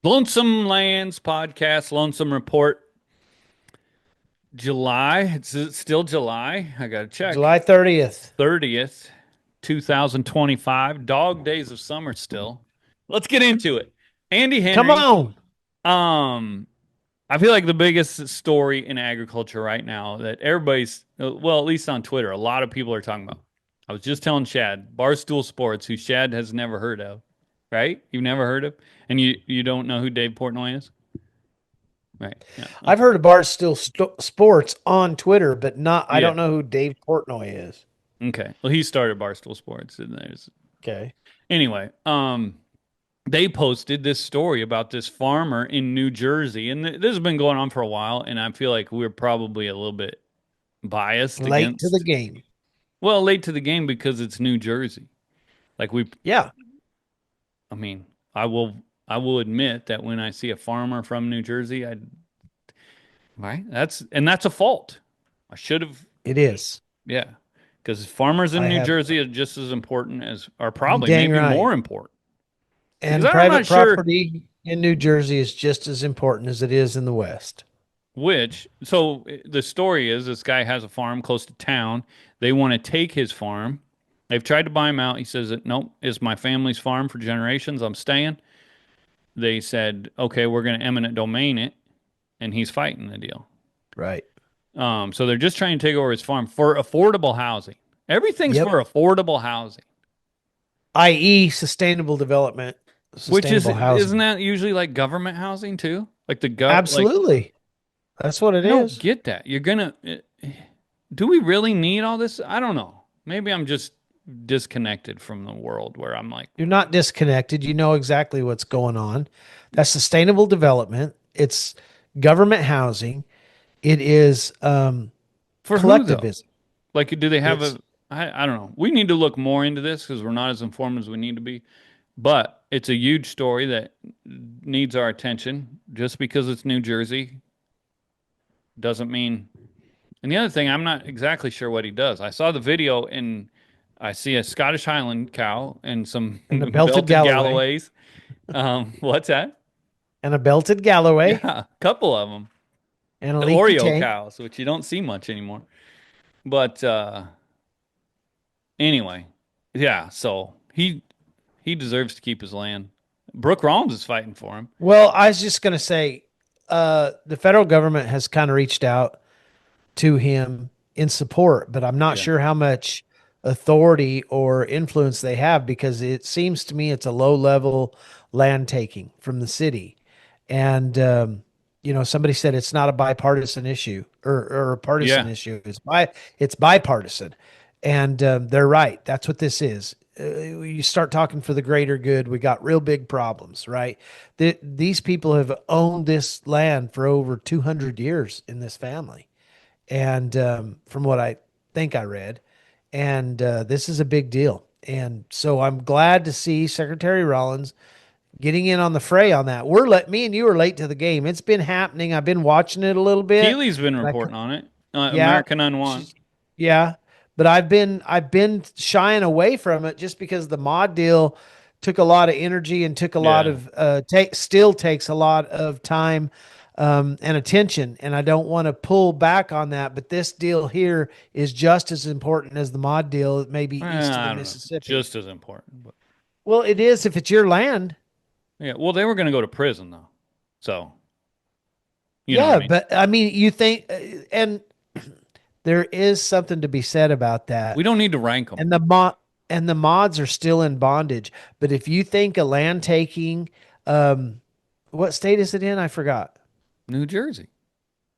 Lonesome Lands podcast, Lonesome Report. July. It's still July. I got to check. July 30th. 30th, 2025. Dog days of summer still. Let's get into it. Andy Come Henry. on. Um, I feel like the biggest story in agriculture right now that everybody's, well, at least on Twitter, a lot of people are talking about. I was just telling Shad, Barstool Sports, who Shad has never heard of, right? You've never heard of? And you don't know who Dave Portnoy is? Right. Yeah. I've Okay. heard of Barstool Sports on Twitter, but I Yeah. don't know who Dave Portnoy is. Okay. Well, he started Barstool Sports, and there's Okay. anyway. They posted this story about this farmer in New Jersey, and this has been going on for a while. And I feel like we're probably a little bit biased Late to the against, game. well, late to the game because it's New Jersey. Like Yeah, I mean, I will admit that when I see a farmer from New Jersey, right, that's a fault. I should have, it is. yeah, because farmers in I New have. Jersey are just as important as, are You probably dang maybe right. more important. Because And I'm not private sure property in New Jersey is just as important as it is in the West. which. So the story is this guy has a farm close to town. They want to take his farm. They've tried to buy him out. He says that nope, it's my family's farm for generations. I'm staying. They said, okay, we're going to eminent domain it, and he's fighting the deal. Right. So they're just trying to take over his farm for affordable housing. Everything's Yep. for affordable housing, I.e., sustainable development, which is sustainable isn't housing. that usually like government housing too? Like like Absolutely. That's what it I don't is. get that. You're gonna do we really need all this? I don't know. Maybe I'm just disconnected from the world where I'm like, You're not disconnected. You know exactly what's going on. That's sustainable development. It's government housing. It is for who though? collectivism. Like, do they have It's a? I don't know. We need to look more into this because we're not as informed as we need to be. But it's a huge story that needs our attention. Just because it's New Jersey doesn't mean. And the other thing, I'm not exactly sure what he does. I saw the video and I see a Scottish Highland cow and some and a belted belted Galloway Galloways. What's that? and a belted Galloway Yeah, a couple of them. and a The leaky Oreo tank. cows, which you don't see much anymore. But anyway, yeah. So he deserves to keep his land. Brooke Rollins is fighting for him. Well, I was just going to say the federal government has kind of reached out to him in support, but I'm not Yeah. sure how much authority or influence they have because it seems to me it's a low level land taking from the city. And, somebody said it's not a bipartisan issue or a partisan Yeah. issue. It's bipartisan. And they're right. That's what this is. You start talking for the greater good. We got real big problems, right? These people have owned this land for over 200 years in this family and from what I think I read, and this is a big deal. And so I'm glad to see Secretary Rollins getting in on the fray on that. Me and you are late to the game. It's been happening. I've been watching it a little bit. Keely's been And reporting on it. yeah, American Unwon. she's, yeah, but I've been shying away from it just because the mod deal took a lot of energy and took a lot Yeah. of still takes a lot of time and attention, and I don't want to pull back on that. But this deal here is just as important as the mod deal, maybe east of the I don't know if it's Mississippi. just as important, but Well, it is if it's your land. yeah. Well, they were going to go to prison though, so you know what I Yeah, mean. but I mean, you think, and there is something to be said about We that. don't need to rank them. And the mods are still in bondage. But if you think a land taking, what state is it in? I forgot. New Jersey.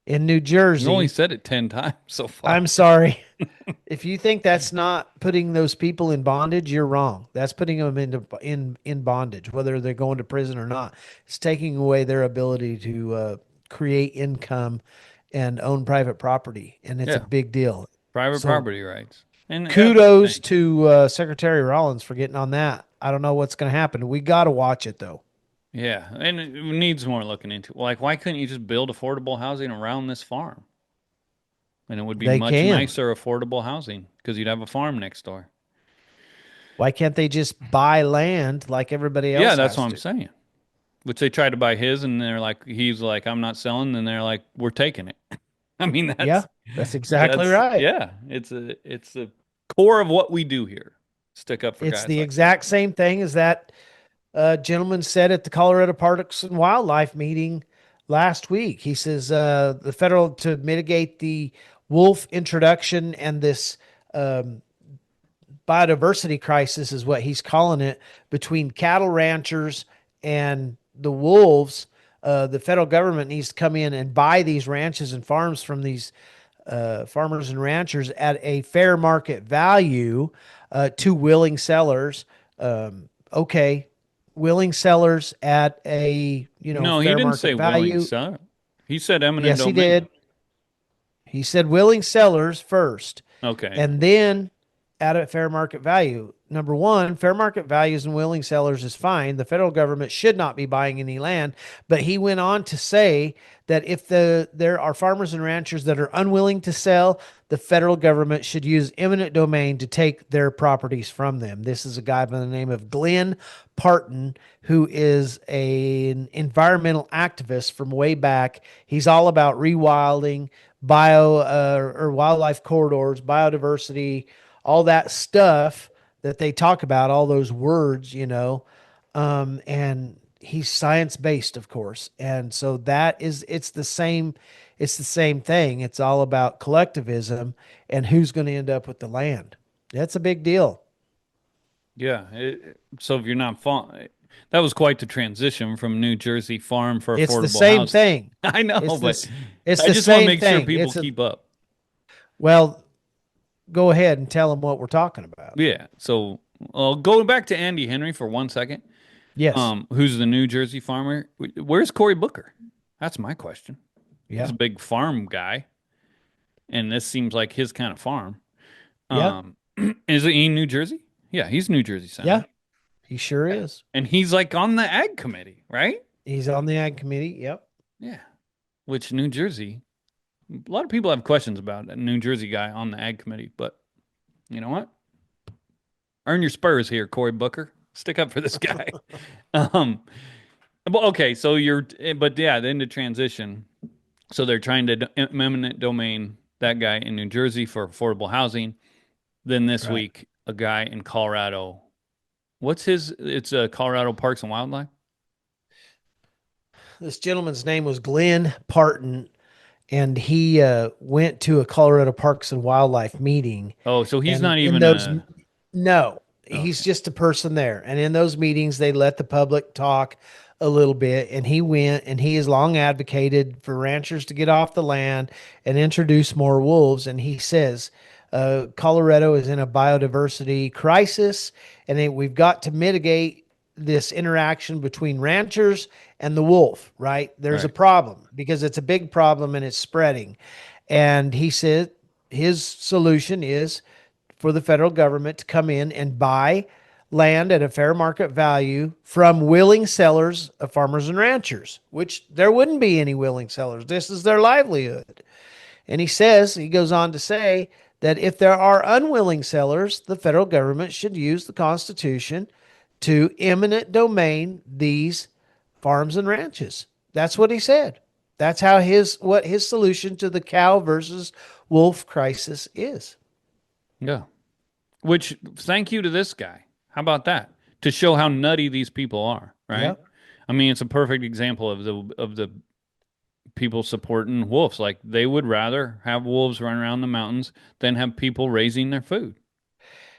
In New You only Jersey. said it 10 times so far. I'm sorry. If you think that's not putting those people in bondage, you're wrong. That's putting them in bondage, whether they're going to prison or not. It's taking away their ability to create income and own private property, and it's a Yeah. big deal. Private So property rights. And that's the kudos thing. to Secretary Rollins for getting on that. I don't know what's going to happen. We got to watch it though. Yeah, and it needs more looking into. Like, why couldn't you just build affordable housing around this farm? And it would be They much can. nicer affordable housing because you'd have a farm next door. Why can't they just buy land like everybody Yeah, else that's what has I'm to? saying. which they tried to buy his, and they're like, he's like, I'm not selling, and they're like, we're taking it. I mean, Yeah, that's exactly that's right. yeah, it's a core of what we do here. Stick up for It's guys the like that. exact same thing as that gentleman said at the Colorado Parks and Wildlife meeting last week. He says the federal to mitigate the wolf introduction and this um, biodiversity crisis is what he's calling it between cattle ranchers and the wolves. The federal government needs to come in and buy these ranches and farms from these farmers and ranchers at a fair market value to willing sellers. Okay, willing sellers at a No, he fair didn't market say willing value. son. He said eminent Yes, he domain. did. He said willing sellers first, Okay. and then at a fair market value. Number one, fair market values and willing sellers is fine. The federal government should not be buying any land. But he went on to say that if there are farmers and ranchers that are unwilling to sell, the federal government should use eminent domain to take their properties from them. This is a guy by the name of Glenn Parton, who is an environmental activist from way back. He's all about rewilding, or wildlife corridors, biodiversity, all that stuff that they talk about, all those words, and he's science based, of course. And so it's the same thing. It's all about collectivism and who's going to end up with the land. That's a big deal. Yeah. So if you're not that was quite the transition from New Jersey farm for It's the affordable same housing. thing. I know, It's but this it's I the just want to same make sure thing. people keep up. Well, go ahead and tell them what we're talking about. Yeah. So, going back to Andy Henry for 1 second, Yes. who's the New Jersey farmer? Where's Cory Booker? That's my question. He's Yeah. a big farm guy, and this seems like his kind of farm. Yeah. Um, is he in New Jersey? Yeah, he's New Jersey Yeah. Senator. He sure Yeah. is. And he's like on the ag committee, right? He's on the ag committee. Yep. Yeah. Which New Jersey, a lot of people have questions about a New Jersey guy on the ag committee, but you know what? Earn your spurs here, Cory Booker. Stick up for this guy. um, but okay, so but yeah, then the transition. So they're trying to eminent domain that guy in New Jersey for affordable housing. Then this Right. week, a guy in Colorado. What's his? It's Colorado Parks and Wildlife. This gentleman's name was Glenn Parton, and he went to a Colorado Parks and Wildlife meeting. Oh, so he's And not in even those, a. no, he's Okay. just a person there. And in those meetings, they let the public talk a little bit. And he went and he has long advocated for ranchers to get off the land and introduce more wolves. And he says, Colorado is in a biodiversity crisis, and we've got to mitigate this interaction between ranchers and the wolf, right? There's a Right. problem because it's a big problem and it's spreading. And he said his solution is for the federal government to come in and buy land at a fair market value from willing sellers of farmers and ranchers, which there wouldn't be any willing sellers. This is their livelihood. And he goes on to say that if there are unwilling sellers, the federal government should use the Constitution to eminent domain these farms and ranches. That's what he said. That's what his solution to the cow versus wolf crisis is. Yeah. Which thank you to this guy. How about that? To show how nutty these people are, right? Yep. I mean, it's a perfect example of the people supporting wolves. Like they would rather have wolves run around the mountains than have people raising their food.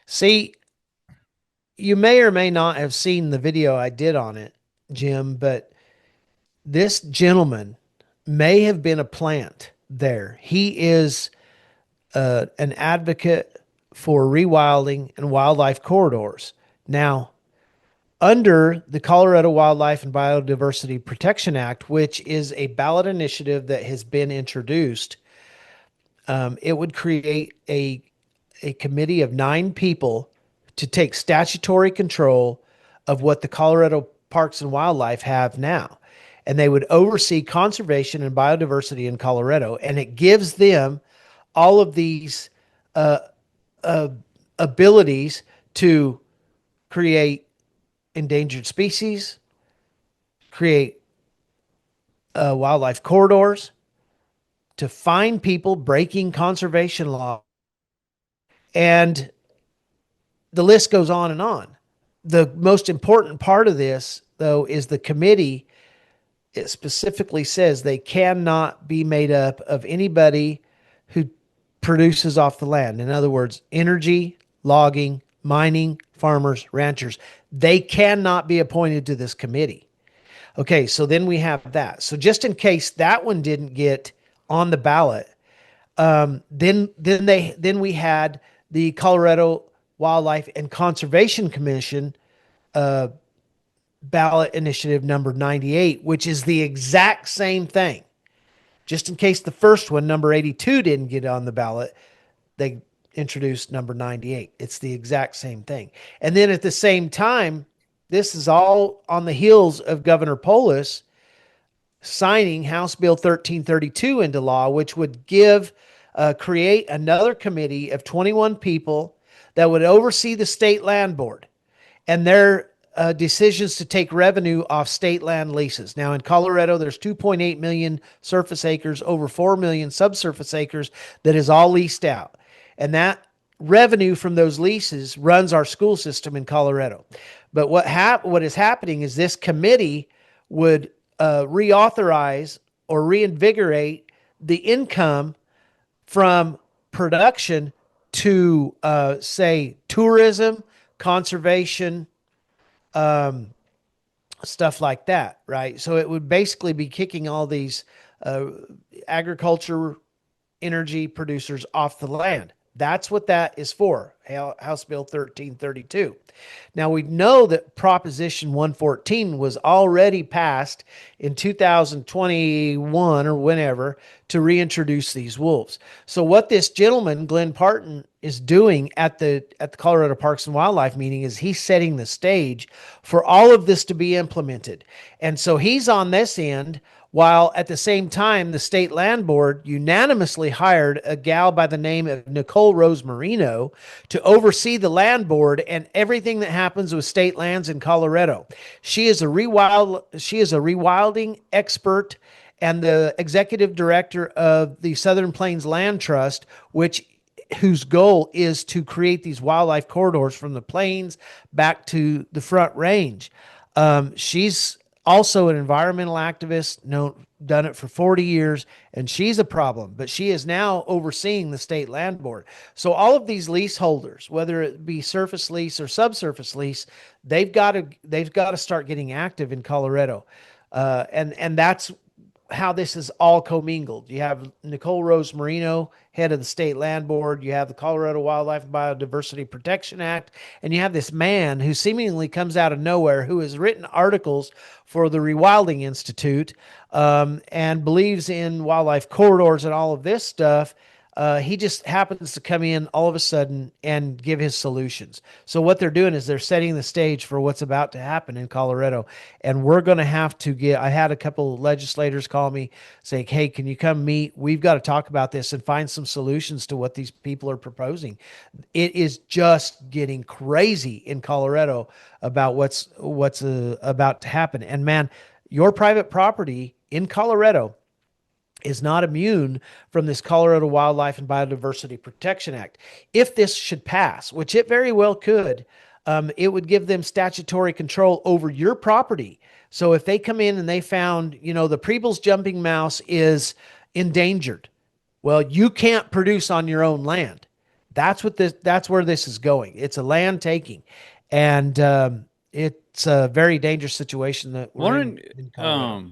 See, you may or may not have seen the video I did on it, Jim, but this gentleman may have been a plant there. He is an advocate for rewilding and wildlife corridors. Now, under the Colorado Wildlife and Biodiversity Protection Act, which is a ballot initiative that has been introduced, it would create a committee of 9 people to take statutory control of what the Colorado Parks and Wildlife have now. And they would oversee conservation and biodiversity in Colorado. And it gives them all of these abilities to create endangered species, create wildlife corridors, to find people breaking conservation law, and the list goes on and on. The most important part of this, though, is the committee. It specifically says they cannot be made up of anybody who produces off the land. In other words, energy, logging, mining, farmers, ranchers. They cannot be appointed to this committee. Okay, so then we have that. So just in case that one didn't get on the ballot, then we had the Colorado Wildlife and Conservation Commission ballot initiative number 98, which is the exact same thing. Just in case the first one, number 82, didn't get on the ballot, they introduced number 98. It's the exact same thing. And then at the same time, this is all on the heels of Governor Polis signing House Bill 1332 into law, which would create another committee of 21 people that would oversee the state land board and their decisions to take revenue off state land leases. Now, in Colorado, there's 2.8 million surface acres, over 4 million subsurface acres that is all leased out. And that revenue from those leases runs our school system in Colorado. But what is happening is this committee would reauthorize or reinvigorate the income from production to, say, tourism, conservation, stuff like that, right? So it would basically be kicking all these agriculture energy producers off the land. That's what that is for, House Bill 1332. Now, we know that Proposition 114 was already passed in 2021 or whenever to reintroduce these wolves. So what this gentleman, Glenn Parton, is doing at the Colorado Parks and Wildlife meeting is he's setting the stage for all of this to be implemented. And so he's on this end, while at the same time, the state land board unanimously hired a gal by the name of Nicole Rose Marino to oversee the land board and everything that happens with state lands in Colorado. She is a rewilding expert and the executive director of the Southern Plains Land Trust, whose goal is to create these wildlife corridors from the plains back to the Front Range. She's also an environmental activist, done it for 40 years, and she's a problem, but she is now overseeing the state land board. So all of these leaseholders, whether it be surface lease or subsurface lease, they've got to start getting active in Colorado. And that's how this is all commingled. You have Nicole Rose Marino, head of the state land board. You have the Colorado Wildlife and Biodiversity Protection Act. And you have this man who seemingly comes out of nowhere, who has written articles for the Rewilding Institute, and believes in wildlife corridors and all of this stuff. He just happens to come in all of a sudden and give his solutions. So what they're doing is they're setting the stage for what's about to happen in Colorado. And we're going to have to I had a couple of legislators call me saying, hey, can you come meet? We've got to talk about this and find some solutions to what these people are proposing. It is just getting crazy in Colorado about what's about to happen. And man, your private property in Colorado is not immune from this Colorado Wildlife and Biodiversity Protection Act. If this should pass, which it very well could, it would give them statutory control over your property. So if they come in and they found, the Preble's jumping mouse is endangered, well, you can't produce on your own land. That's where this is going. It's a land taking, and it's a very dangerous situation that we're in Colorado.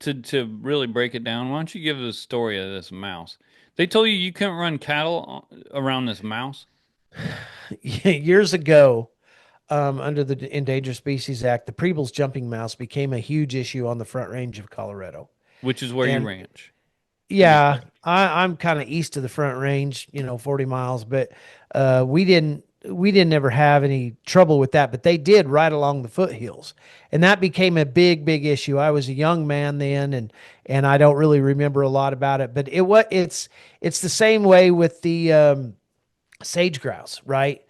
To really break it down, why don't you give us a story of this mouse? They told you couldn't run cattle around this mouse, Years ago, under the Endangered Species Act, the Preble's jumping mouse became a huge issue on the Front Range of Colorado. which is where you And ranch. yeah, I'm kind of east of the Front Range, 40 miles, but we didn't ever have any trouble with that, but they did right along the foothills. And that became a big, big issue. I was a young man then, and I don't really remember a lot about it, but it's the same way with the sage grouse, right?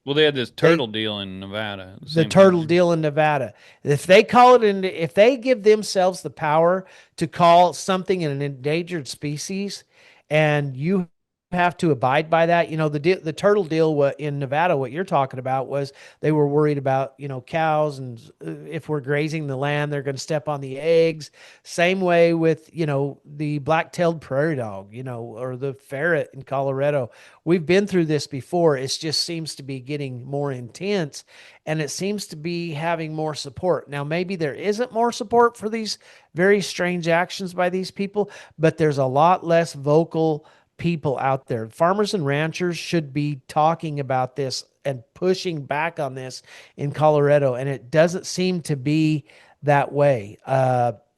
Well, they had this They turtle deal in Nevada at the the same time. turtle deal in Nevada. If they call it into, if they give themselves the power to call something an endangered species, and you have to abide by that, the turtle deal in Nevada, what you're talking about was they were worried about cows, and if we're grazing the land, they're going to step on the eggs. Same way with the black-tailed prairie dog, or the ferret in Colorado. We've been through this before. It just seems to be getting more intense, and it seems to be having more support. Now, maybe there isn't more support for these very strange actions by these people, but there's a lot less vocal people out there. Farmers and ranchers should be talking about this and pushing back on this in Colorado, and it doesn't seem to be that way.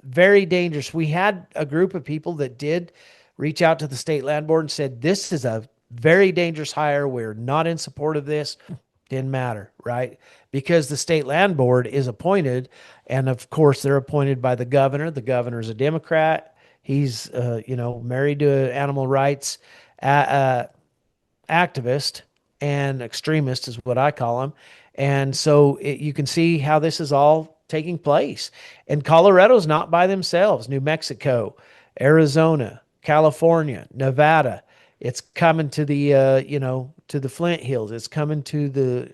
Very dangerous. We had a group of people that did reach out to the state land board and said, this is a very dangerous hire. We're not in support of this. Didn't matter, right? Because the state land board is appointed, and of course they're appointed by the governor. The governor's a Democrat. He's married to an animal rights activist and extremist is what I call him. And so you can see how this is all taking place. And Colorado's not by themselves. New Mexico, Arizona, California, Nevada. It's coming to the to the Flint Hills. It's coming to the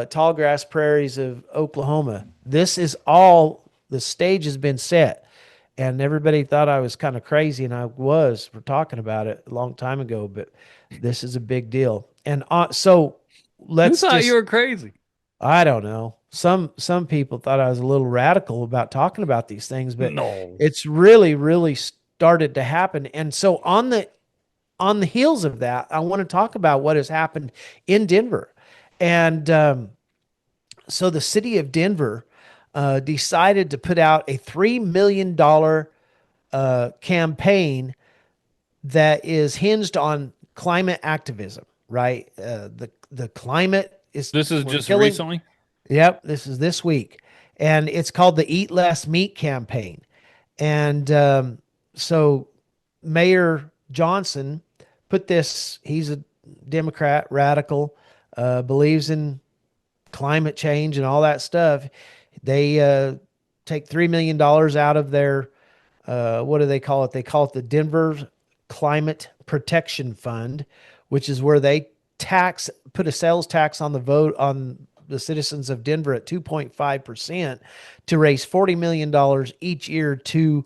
tall grass prairies of Oklahoma. This is all, the stage has been set. And everybody thought I was kind of crazy, and I was for talking about it a long time ago, but this is a big deal. And so Who let's thought you just, were crazy? I don't know. Some people thought I was a little radical about talking about these things, but No. it's really, really started to happen. And so on the heels of that, I want to talk about what has happened in Denver. And so the city of Denver decided to put out a $3 million campaign that is hinged on climate activism, right? The climate is, This is we're just killing. recently? Yep, this is this week, and it's called the Eat Less Meat campaign. And so Mayor Johnson put this. He's a Democrat, radical, believes in climate change and all that stuff. They take $3 million out of their what do they call it? They call it the Denver Climate Protection Fund, which is where they put a sales tax on the vote on the citizens of Denver at 2.5% to raise $40 million each year to,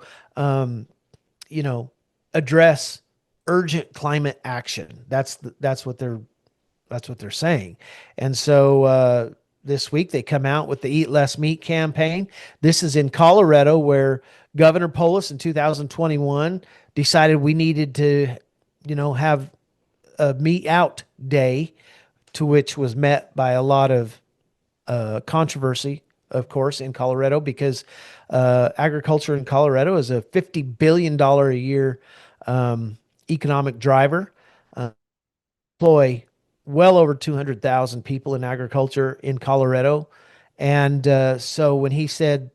you know, address urgent climate action. That's what they're saying. And so this week they come out with the Eat Less Meat campaign. This is in Colorado, where Governor Polis in 2021 decided we needed to, have a meat out day, to which was met by a lot of controversy, of course, in Colorado, because agriculture in Colorado is a $50 billion a year economic driver. Employ well over 200,000 people in agriculture in Colorado. And so when he said,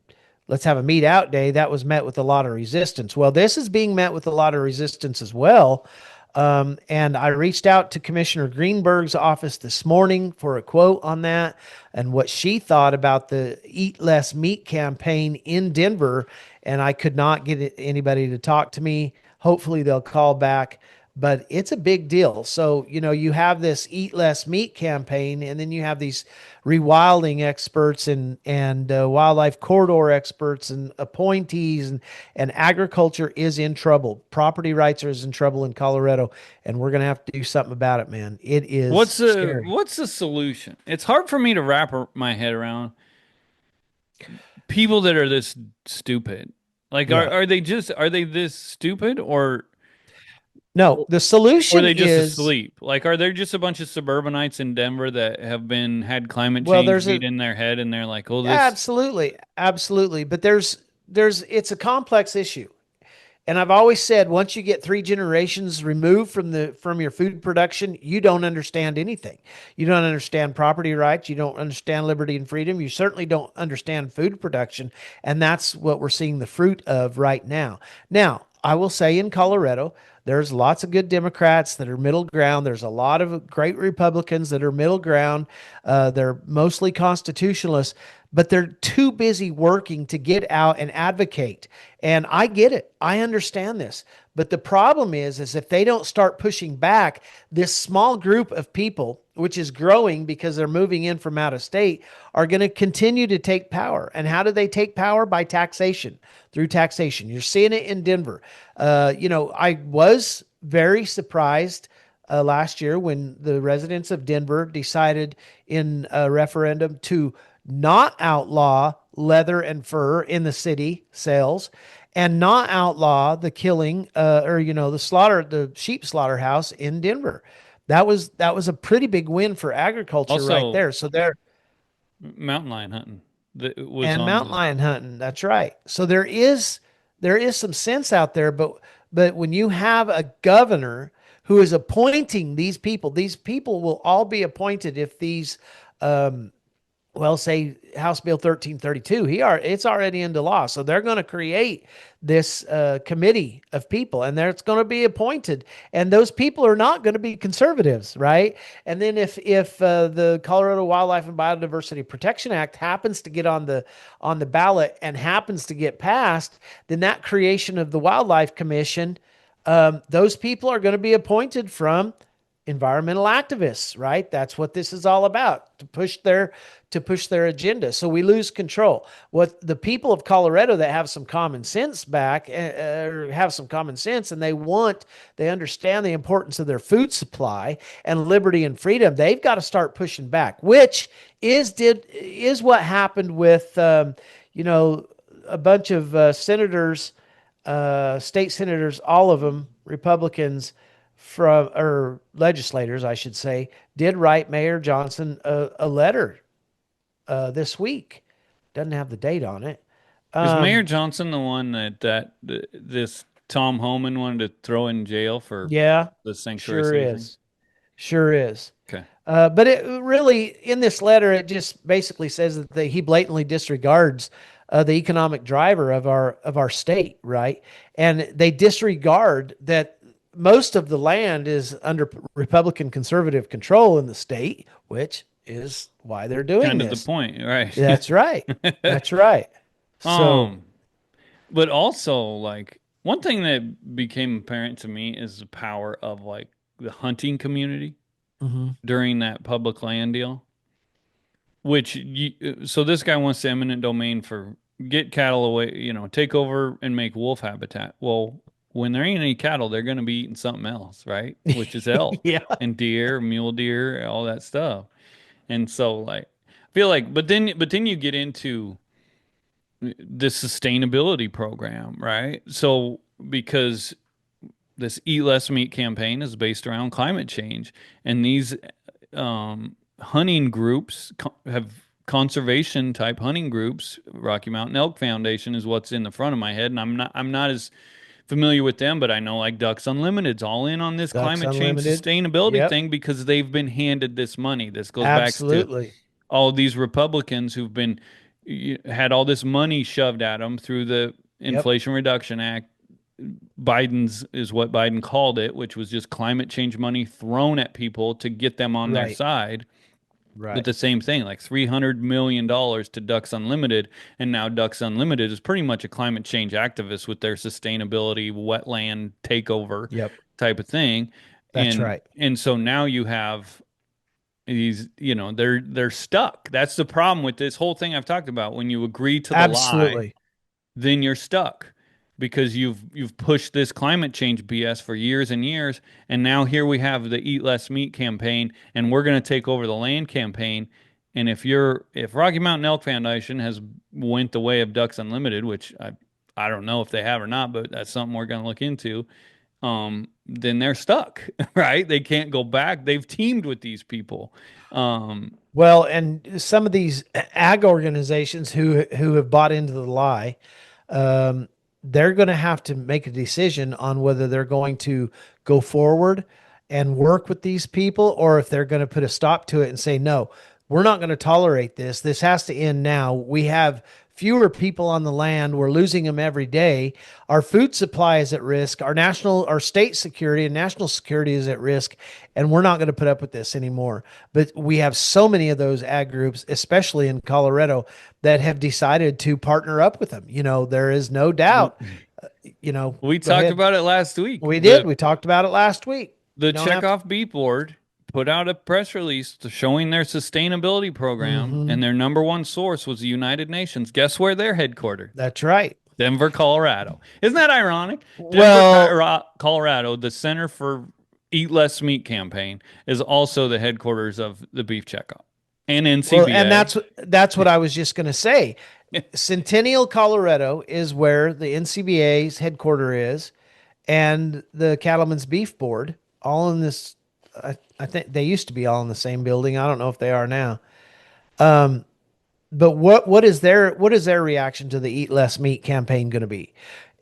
let's have a meat out day, that was met with a lot of resistance. Well, this is being met with a lot of resistance as well. And I reached out to Commissioner Greenberg's office this morning for a quote on that and what she thought about the Eat Less Meat campaign in Denver. And I could not get anybody to talk to me. Hopefully they'll call back, but it's a big deal. So, you have this Eat Less Meat campaign, and then you have these rewilding experts and wildlife corridor experts and appointees, and agriculture is in trouble. Property rights are in trouble in Colorado, and we're going to have to do something about it, man. It is scary. What's the solution? It's hard for me to my head around people that are this stupid. Like, Yeah. are they this stupid, No, the or are solution they just is, asleep? Like, are there just a bunch of suburbanites in Denver that have had climate well, change there's beat a, in their head, and they're like, oh, this. absolutely, absolutely. But it's a complex issue. And I've always said, once you get three generations removed from your food production, you don't understand anything. You don't understand property rights. You don't understand liberty and freedom. You certainly don't understand food production. And that's what we're seeing the fruit of right now. Now, I will say in Colorado, there's lots of good Democrats that are middle ground. There's a lot of great Republicans that are middle ground. They're mostly constitutionalists, but they're too busy working to get out and advocate. And I get it. I understand this. But the problem is if they don't start pushing back, this small group of people, which is growing because they're moving in from out of state, are going to continue to take power. And how do they take power? By taxation, through taxation. You're seeing it in Denver. I was very surprised last year when the residents of Denver decided in a referendum to not outlaw leather and fur in the city sales and not outlaw the killing the sheep slaughterhouse in Denver. That was a pretty big win for agriculture right Also, there. So there mountain lion hunting that was and on mountain the. lion hunting. That's right. So there is some sense out there, but when you have a governor who is appointing these people will all be appointed if these say House Bill 1332, it's already into law. So they're going to create this committee of people, and it's going to be appointed, and those people are not going to be conservatives, right? And then if the Colorado Wildlife and Biodiversity Protection Act happens to get on the ballot and happens to get passed, then that creation of the Wildlife Commission, those people are going to be appointed from environmental activists, right? That's what this is all about, to push their agenda. So we lose control. What the people of Colorado that have some common sense have some common sense, and they understand the importance of their food supply and liberty and freedom. They've got to start pushing back, which is what happened with a bunch of senators, state senators, all of them Republicans or legislators, I should say, did write Mayor Johnson a letter this week. Doesn't have the date on it. Is Mayor Um, Johnson the one that this Tom Homan wanted to throw in jail for yeah, the sanctuary sure city thing? is. Sure is. Okay. But it really, in this letter, it just basically says that he blatantly disregards the economic driver of our state, right? And they disregard that most of the land is under Republican conservative control in the state, which is why they're doing Kind of the this. point, right? That's right. That's right. So, Um, but also like one thing that became apparent to me is the power of like the hunting community mhm. during that public land deal. So this guy wants the eminent domain for get cattle away, take over and make wolf habitat. Well, when there ain't any cattle, they're going to be eating something else, right? Which is elk Yeah, and deer, mule deer, all that stuff. And so like I feel like but then you get into the sustainability program, right? So because this Eat Less Meat campaign is based around climate change, and these hunting groups have conservation type hunting groups. Rocky Mountain Elk Foundation is what's in the front of my head, and I'm not as familiar with them, but I know like Ducks Unlimited's all in on this Ducks climate change Unlimited. sustainability Yep, thing because they've been handed this money. This goes back to absolutely. all these Republicans who've been had all this money shoved at them through the Yep, Inflation Reduction Act. Biden's is what Biden called it, which was just climate change money thrown at people to get them on their right, side. But right. the same thing, like $300 million to Ducks Unlimited, and now Ducks Unlimited is pretty much a climate change activist with their sustainability wetland takeover Yep, type of thing. that's And right. and so now you have these, they're stuck. That's the problem with this whole thing I've talked about. When you agree to the lie, Absolutely. then you're stuck because you've pushed this climate change BS for years and years, and now here we have the Eat Less Meat campaign, and we're going to take over the land campaign. And if Rocky Mountain Elk Foundation has went the way of Ducks Unlimited, which I don't know if they have or not, but that's something we're going to look into. Then they're stuck, right? They can't go back. They've teamed with these people. Um, Well, and some of these ag organizations who have bought into the lie, um, they're going to have to make a decision on whether they're going to go forward and work with these people, or if they're going to put a stop to it and say, no, we're not going to tolerate this. This has to end now. We have fewer people on the land. We're losing them every day. Our food supply is at risk. Our state security and national security is at risk. And we're not going to put up with this anymore. But we have so many of those ag groups, especially in Colorado, that have decided to partner up with them. There is no doubt, We go talked ahead. about it last week. We did. We talked about it last week. You The don't have to. Checkoff Beef Board put out a press release showing their sustainability program, Hmm. and their number one source was the United Nations. Guess where they're headquartered? That's right. Denver, Colorado. Isn't that ironic? Denver, Well, Colorado, the Center for Eat Less Meat campaign, is also the headquarters of the Beef Checkoff and and NCBA. that's what I was just going to say. Centennial, Colorado is where the NCBA's headquarter is, and the Cattlemen's Beef Board, all in this. I think they used to be all in the same building. I don't know if they are now. But what is their reaction to the Eat Less Meat campaign going to be?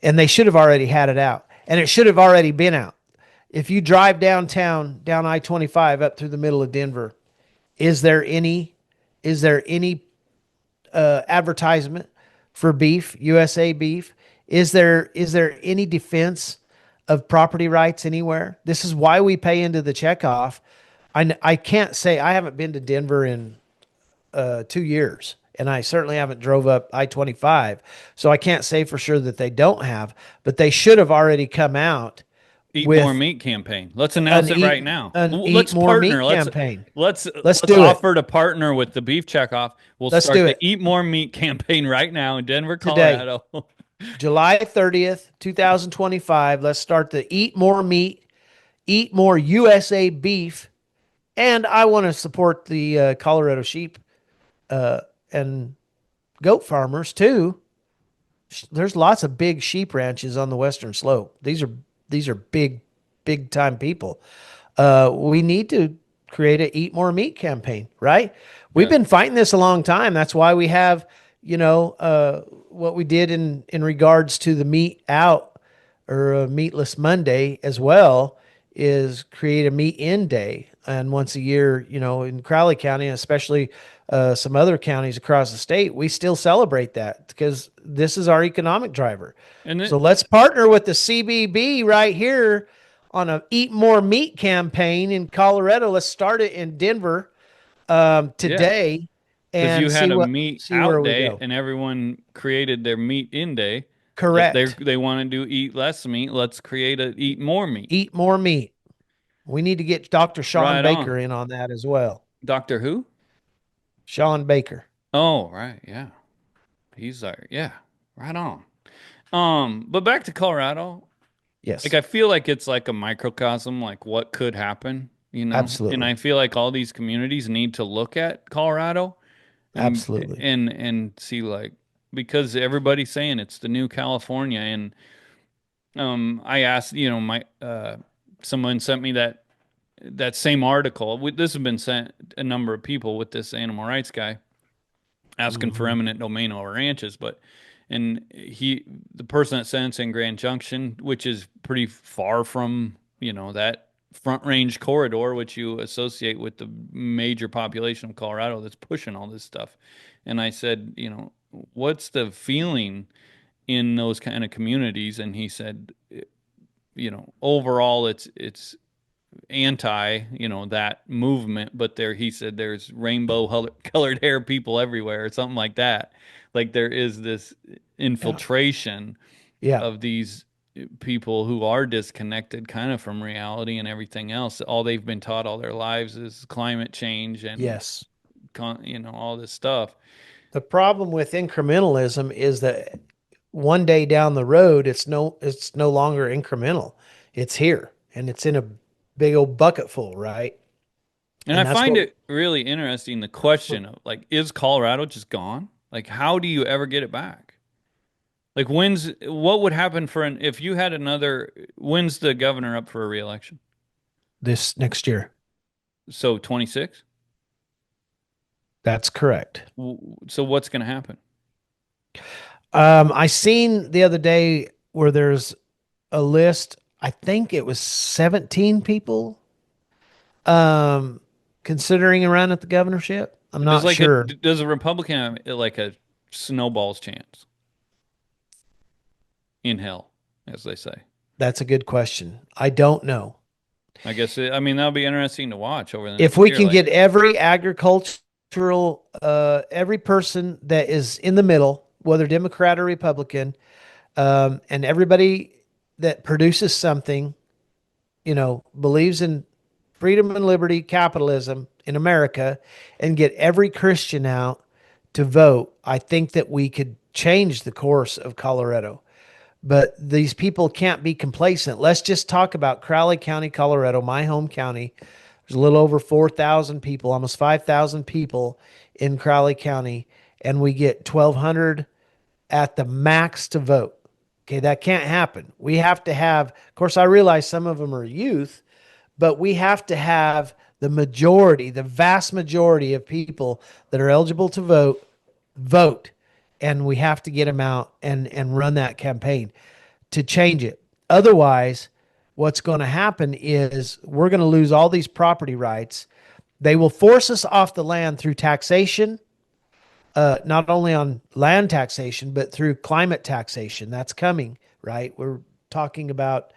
And they should have already had it out, and it should have already been out. If you drive downtown, down I-25 up through the middle of Denver, is there any advertisement for beef, USA beef? Is there any defense of property rights anywhere? This is why we pay into the checkoff. I can't say I haven't been to Denver in 2 years, and I certainly haven't drove up I-25, so I can't say for sure that they don't have, but they should have already come out Eat More with Meat campaign. Let's announce an it right now. eat Let's more partner. meat Let's campaign. let's Let's let's do it. offer to partner with the Beef Checkoff. We'll Let's start do the it Eat More Meat campaign right now in Denver, today. Colorado. July 30th, 2025. Let's start the Eat More Meat, Eat More USA Beef. And I want to support the Colorado sheep and goat farmers too. There's lots of big sheep ranches on the western slope. These are big time people. We need to create a eat more meat campaign, right? We've Yes. been fighting this a long time. That's why we have, what we did in regards to the meat out or a meatless Monday as well is create a meat in day. And once a year, in Crowley County, especially some other counties across the state, we still celebrate that because this is our economic driver. And So it, let's partner with the CBB right here on a Eat More Meat campaign in Colorado. Let's start it in Denver yeah, today because and you had a meat see where out we day go. and everyone created their meat in day. If Correct. they want to do eat less meat, let's create a eat more meat. Eat more meat. We need to get Dr. Sean Right on. Baker in on that as well. Doctor Who? Sean Baker. Oh, right. Yeah. He's there. Yeah. Right on. But back to Colorado. Like Yes, I feel like it's like a microcosm, like what could happen, you know? And absolutely. I feel like all these communities need to look at Colorado and Absolutely. see like because everybody's saying it's the new California and I asked, my someone sent me that same article. This has been sent a number of people with this animal rights guy asking for Hmm. eminent domain over ranches, but and the person that sent it's in Grand Junction, which is pretty far from, that front range corridor which you associate with the major population of Colorado that's pushing all this stuff. And I said, what's the feeling in those kind of communities? And he said, overall it's anti, that movement, but he said there's rainbow colored hair people everywhere or something like that. Like there is this Yeah. infiltration Yeah. of these people who are disconnected kind of from reality and everything else. All they've been taught all their lives is climate change and Yes. all this stuff. The problem with incrementalism is that one day down the road, it's no longer incremental. It's here and it's in a big old bucket full, right? And I And that's find what it really interesting the question of like, is Colorado just gone? Like, how do you ever get it back? Like what would happen if you had when's the governor up for a reelection? this next year. So 26? That's correct. So what's going to happen? I seen the other day where there's a list. I think it was 17 people considering a run at the governorship. I'm Does not sure. does a Republican have like a snowball's chance in hell, as they say? That's a good question. I don't know. I guess I mean that'll be interesting to watch over the If next we year. can Like, get every agricultural, every person that is in the middle, whether Democrat or Republican, and everybody that produces something, believes in freedom and liberty, capitalism in America, and get every Christian out to vote, I think that we could change the course of Colorado. But these people can't be complacent. Let's just talk about Crowley County, Colorado, my home county. There's a little over 4,000 people, almost 5,000 people in Crowley County, and we get 1,200 at the max to vote. Okay, that can't happen. We have to have, of course, I realize some of them are youth, but we have to have the majority, the vast majority of people that are eligible to vote, and we have to get them out and run that campaign to change it. Otherwise, what's going to happen is we're going to lose all these property rights. They will force us off the land through taxation, not only on land taxation, but through climate taxation. That's coming, right? We're talking about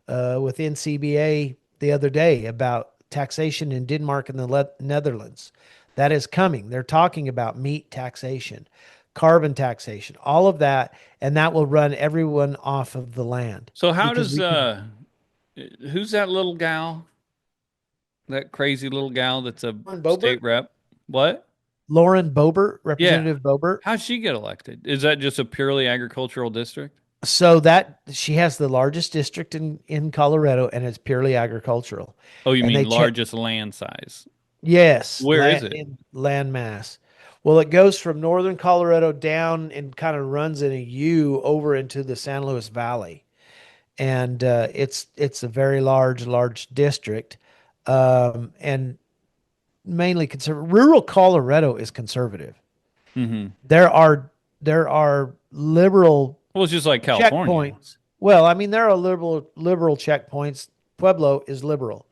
with NCBA the other day about taxation in Denmark and the Netherlands. That is coming. They're talking about meat taxation, carbon taxation, all of that, and that will run everyone off of the land so how because does we can. who's that little gal? That crazy little gal that's a Lauren state Boebert, rep? What? Lauren Boebert, Yeah. Representative Boebert. How'd she get elected? Is that just a purely agricultural district? So that she has the largest district in Colorado, and it's purely agricultural. Oh, you And mean they check, largest land size? yes, Where is it? land mass. Well, it goes from northern Colorado down and kind of runs in a U over into the San Luis Valley, and it's a very large district, and mainly conservative. Rural Colorado is conservative. Mm-hmm. There are there are liberal Well, it's just like California. checkpoints. Well, I mean, there are liberal checkpoints. Pueblo is liberal.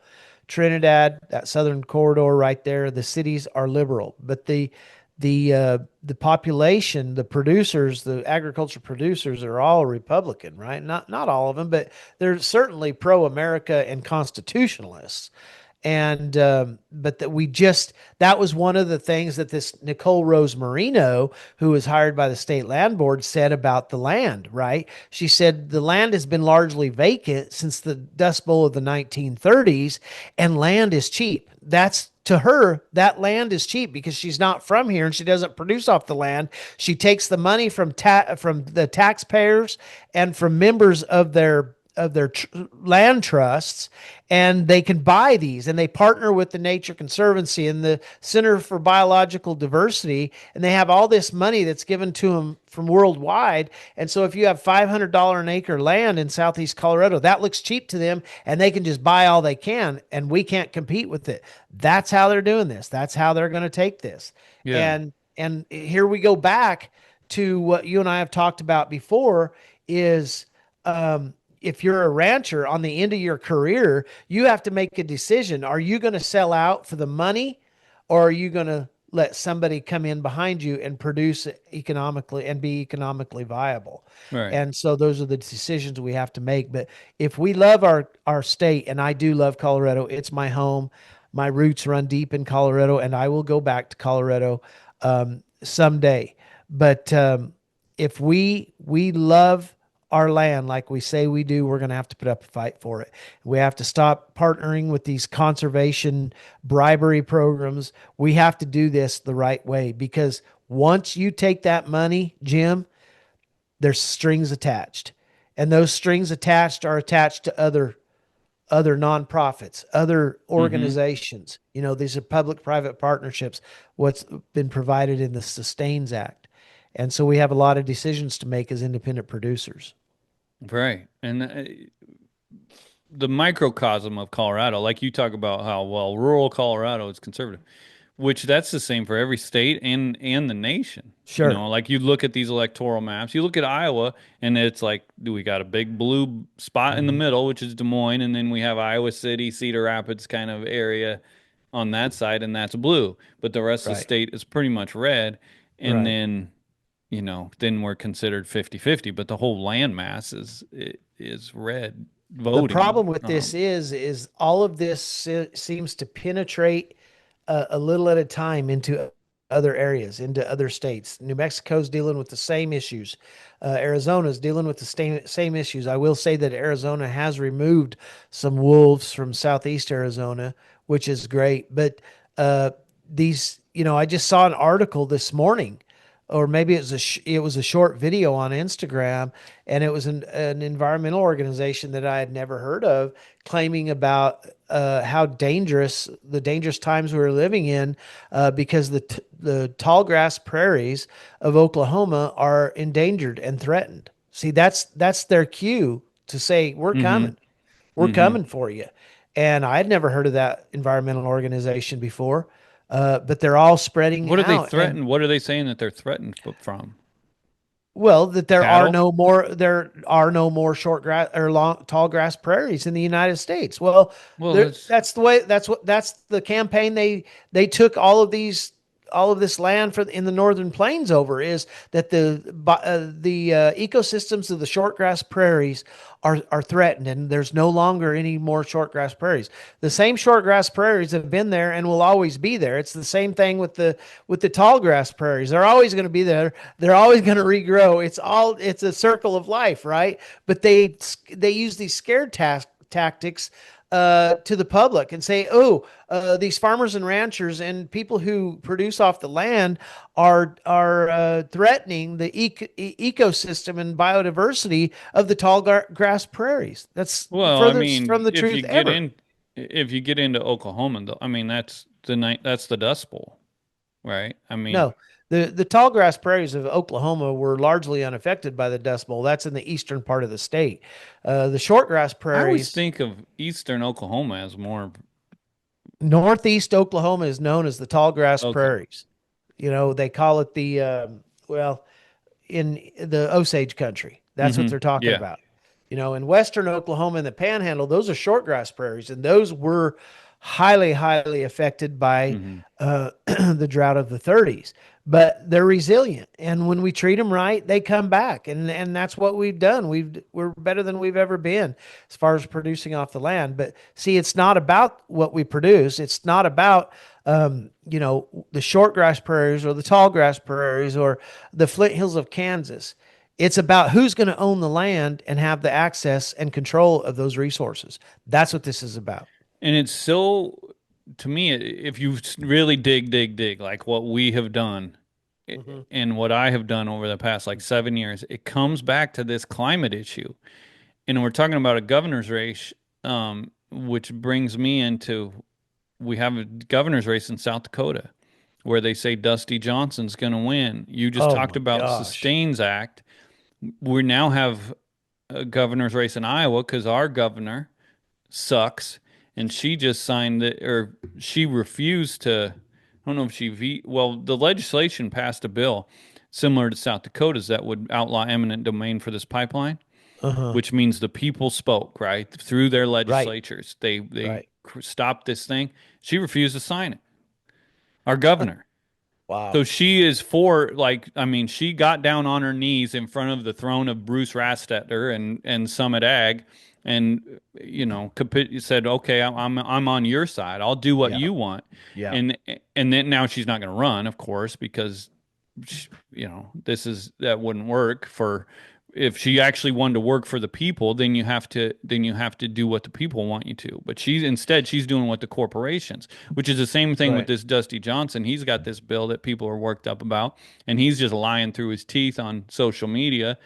Trinidad, that southern corridor right there, the cities are liberal, but the population, the producers, the agriculture producers are all Republican, right? Not all of them, but they're certainly pro America and constitutionalists. And but that we just that was one of the things that this Nicole Rose Marino, who was hired by the state land board, said about the land, right? She said the land has been largely vacant since the Dust Bowl of the 1930s, and land is cheap. That's to her, that land is cheap because she's not from here and she doesn't produce off the land. She takes the money from the taxpayers and from members of their land trusts, and they can buy these, and they partner with the Nature Conservancy and the Center for Biological Diversity, and they have all this money that's given to them from worldwide. And so if you have $500 an acre land in southeast Colorado, that looks cheap to them, and they can just buy all they can, and we can't compete with it. That's how they're doing this. That's how they're going to take this. Yeah. And here we go back to what you and I have talked about before is if you're a rancher on the end of your career, you have to make a decision. Are you going to sell out for the money, or are you going to let somebody come in behind you and produce economically and be economically viable? Right. And so those are the decisions we have to make. But if we love our state, and I do love Colorado, it's my home. My roots run deep in Colorado, and I will go back to Colorado someday. But if we love our land like we say we do, we're going to have to put up a fight for it. We have to stop partnering with these conservation bribery programs. We have to do this the right way, because once you take that money, Jim, there's strings attached. And those strings attached are attached to other nonprofits, other Mm-hmm. organizations. These are public-private partnerships, what's been provided in the Sustains Act. And so we have a lot of decisions to make as independent producers. Right. And the microcosm of Colorado, like you talk about how well rural Colorado is conservative, which that's the same for every state and the nation. You Sure. know, like you look at these electoral maps, you look at Iowa, and it's like, do we got a big blue spot in the Mhm. middle, which is Des Moines, and then we have Iowa City, Cedar Rapids kind of area on that side, and that's blue. But the rest of the Right. state is pretty much red. And Right. then then we're considered 50-50, but the whole land mass is red The voting. problem with this is all of this seems to penetrate a little at a time into other areas, into other states. New Mexico's dealing with the same issues. Arizona's dealing with the same issues. I will say that Arizona has removed some wolves from southeast Arizona, which is great. But I just saw an article this morning, or maybe it was a short video on Instagram, and it was an environmental organization that I had never heard of, claiming about how the dangerous times we were living in, because the tall grass prairies of Oklahoma are endangered and threatened. See, that's their cue to say Mm-hmm. we're Mm-hmm. coming for you. And I'd never heard of that environmental organization before, but they're all spreading What are they out. And threatened? What are they saying that they're threatened from? well, that Cattle? there are no more short grass or long tall grass prairies in the United States. Well, Well, that's that's the way that's the campaign they took all of this land for in the northern plains over, is that the ecosystems of the short grass prairies are threatened, and there's no longer any more short grass prairies. The same short grass prairies have been there and will always be there. It's the same thing with the tall grass prairies. They're always going to be there. They're always going to regrow. It's a circle of life, right? But they use these tactics to the public and say, oh, these farmers and ranchers and people who produce off the land are threatening the ecosystem and biodiversity of the tall grass prairies. That's the well, I furthest from mean, the truth ever. if you get into Oklahoma, though, I mean, that's the Dust Bowl, right? I mean, No, the tall grass prairies of Oklahoma were largely unaffected by the Dust Bowl. That's in the eastern part of the state. The short grass I always prairies, think of Eastern Oklahoma as more northeast Oklahoma is known as the tall grass okay. prairies. They call it well, in the Osage country. That's what Mm-hmm. they're talking Yeah. about. In western Oklahoma and the Panhandle, those are short grass prairies, and those were highly, highly affected by Mm-hmm. the drought of the 30s. But they're resilient, and when we treat them right, they come back, and that's what we've done. We're better than we've ever been as far as producing off the land. But see, it's not about what we produce. It's not about the short grass prairies or the tall grass prairies or the Flint Hills of Kansas. It's about who's going to own the land and have the access and control of those resources. That's what this is about. And it's so, to me, if you really dig, like what we have done Hmm. and what I have done over the past like 7 years, it comes back to this climate issue. And we're talking about a governor's race, which brings me into we have a governor's race in South Dakota where they say Dusty Johnson's going to win. You just Oh talked my about gosh. Sustains Act. We now have a governor's race in Iowa because our governor sucks, and she just signed it, or she refused to. I don't know if well, the legislation passed a bill similar to South Dakota's that would outlaw eminent domain for this pipeline, Uh-huh. which means the people spoke, right, through their Right. legislatures. They Right. stopped this thing. She refused to sign it. Our governor. Wow. So she is for, like, I mean, she got down on her knees in front of the throne of Bruce Rastetter and Summit Ag, and said, "Okay, I'm on your side. I'll do what Yeah. you want." Yeah. And and then now she's not going to run, of course, because that wouldn't work for if she actually wanted to work for the people, then you have to do what the people want you to. But she's doing what the corporations, which is the same thing with Right. this Dusty Johnson. He's got this bill that people are worked up about, and he's just lying through his teeth on social media.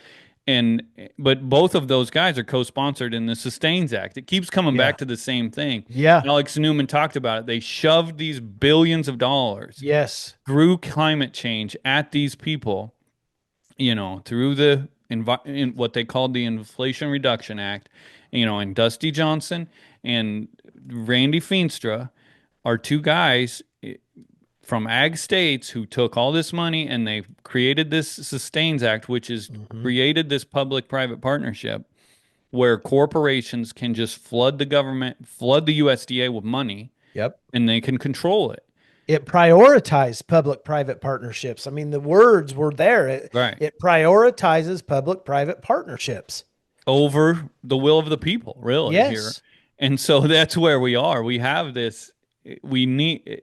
And but both of those guys are co-sponsored in the Sustains Act. It keeps coming Yeah. back to the same thing. Yeah. Alex Newman talked about it. They shoved these billions of dollars Yes. through climate change at these people, through in what they called the Inflation Reduction Act, and Dusty Johnson and Randy Feenstra are two guys from ag states who took all this money and they created this Sustains Act, which is Hmm. created this public-private partnership where corporations can just flood the government, flood the USDA with money, Yep. and they can control it. It prioritized public-private partnerships. I mean, the words were there. It, Right. it prioritizes public-private partnerships. Over the will of the people, really, here. Yes. And so that's where we are. We have this, we need,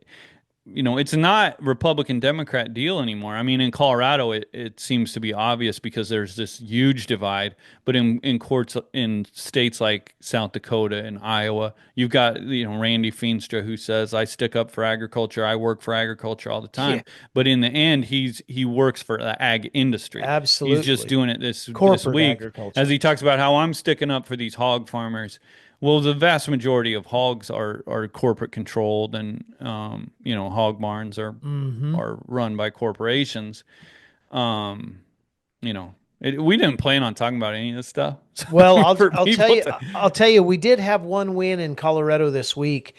it's not Republican Democrat deal anymore. I mean, in Colorado, it seems to be obvious because there's this huge divide. But in courts in states like South Dakota and Iowa, you've got, Randy Feenstra who says, I stick up for agriculture. I work for agriculture all the Yeah, time. But in the end, he works for the ag industry. He's just absolutely. doing it this Corporate week as agriculture. he talks about how I'm sticking up for these hog farmers. Well, the vast majority of hogs are corporate controlled, and hog barns Hmm. are run by corporations. Um, we didn't plan on talking about any of this stuff. So, Well, for I'll tell people you to, I'll tell you we did have one win in Colorado this week.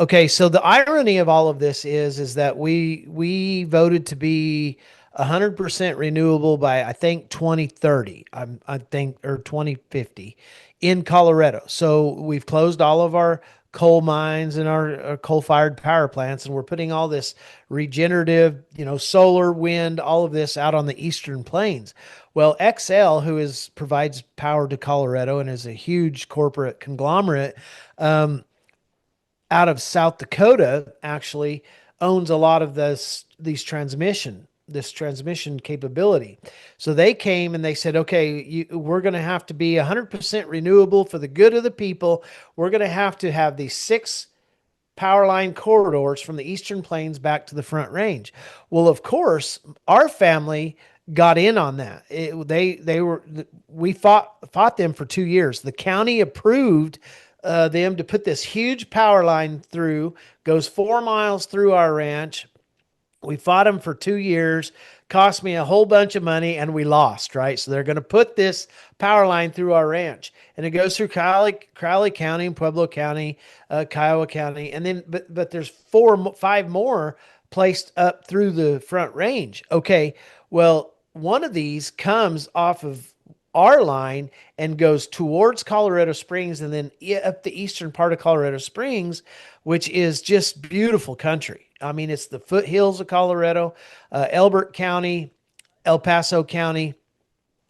Okay, so the irony of all of this is that we voted to be 100% renewable by I think 2030. I think or 2050 in Colorado. So we've closed all of our coal mines and our coal-fired power plants, and we're putting all this regenerative, solar, wind, all of this out on the eastern plains. Well, XL, who is provides power to Colorado and is a huge corporate conglomerate, out of South Dakota, actually owns a lot of this transmission capability. So they came and they said, okay, we're going to have to be 100% renewable for the good of the people. We're going to have these 6 power line corridors from the eastern plains back to the Front Range. Well, of course, our family got in on that. They were we fought them for 2 years. The county approved them to put this huge power line through, goes 4 miles through our ranch. We fought them for 2 years, cost me a whole bunch of money, and we lost, right? So they're going to put this power line through our ranch, and it goes through Crowley County and Pueblo County, Kiowa County, and then but there's 5 more placed up through the Front Range. Okay, well, one of these comes off of our line and goes towards Colorado Springs and then up the eastern part of Colorado Springs, which is just beautiful country. I mean, it's the foothills of Colorado. Elbert County, El Paso County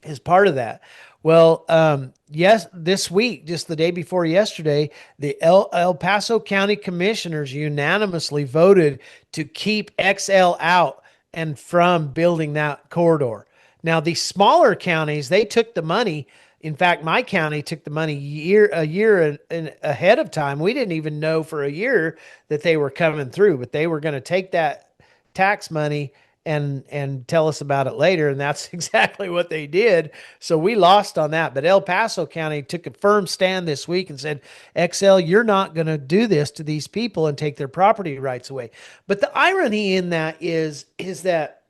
is part of that. Well, yes, this week, just the day before yesterday, the El Paso County commissioners unanimously voted to keep XL out and from building that corridor. Now, these smaller counties, they took the money. In fact, my county took the money a year ahead of time. We didn't even know for a year that they were coming through, but they were going to take that tax money and tell us about it later, and that's exactly what they did. So we lost on that. But El Paso County took a firm stand this week and said, XL, you're not going to do this to these people and take their property rights away. But the irony in that is that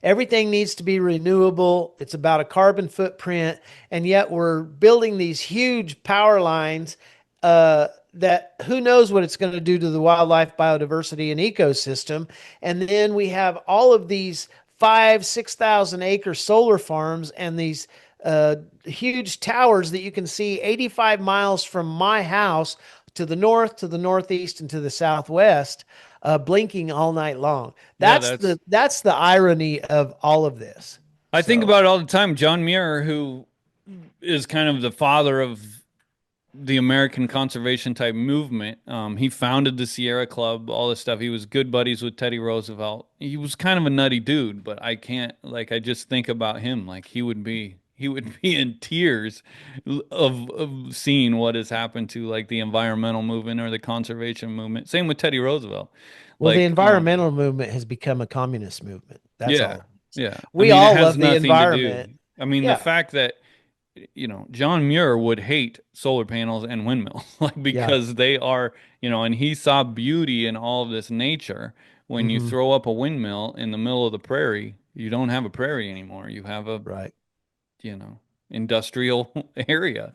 everything needs to be renewable. It's about a carbon footprint. And yet we're building these huge power lines that who knows what it's going to do to the wildlife, biodiversity, and ecosystem. And then we have all of these 6,000 acre solar farms and these huge towers that you can see 85 miles from my house to the north, to the northeast, and to the southwest, blinking all night long. yeah, That's the irony of all of this. I think So about it all the time. John Muir, who is kind of the father of the American conservation type movement. He founded the Sierra Club, all this stuff. He was good buddies with Teddy Roosevelt. He was kind of a nutty dude, but I just think about him like he would be in tears of seeing what has happened to like the environmental movement or the conservation movement. Same with Teddy Roosevelt. well, the Like, environmental movement has become a communist movement. That's yeah, all. yeah. I We mean, it all has love the nothing to do. environment. I mean, the Yeah. fact that John Muir would hate solar panels and windmills, like Yeah. because they are, and he saw beauty in all of this nature. When you Hmm. throw up a windmill in the middle of the prairie, you don't have a prairie anymore. You have a, Right. you know, industrial area.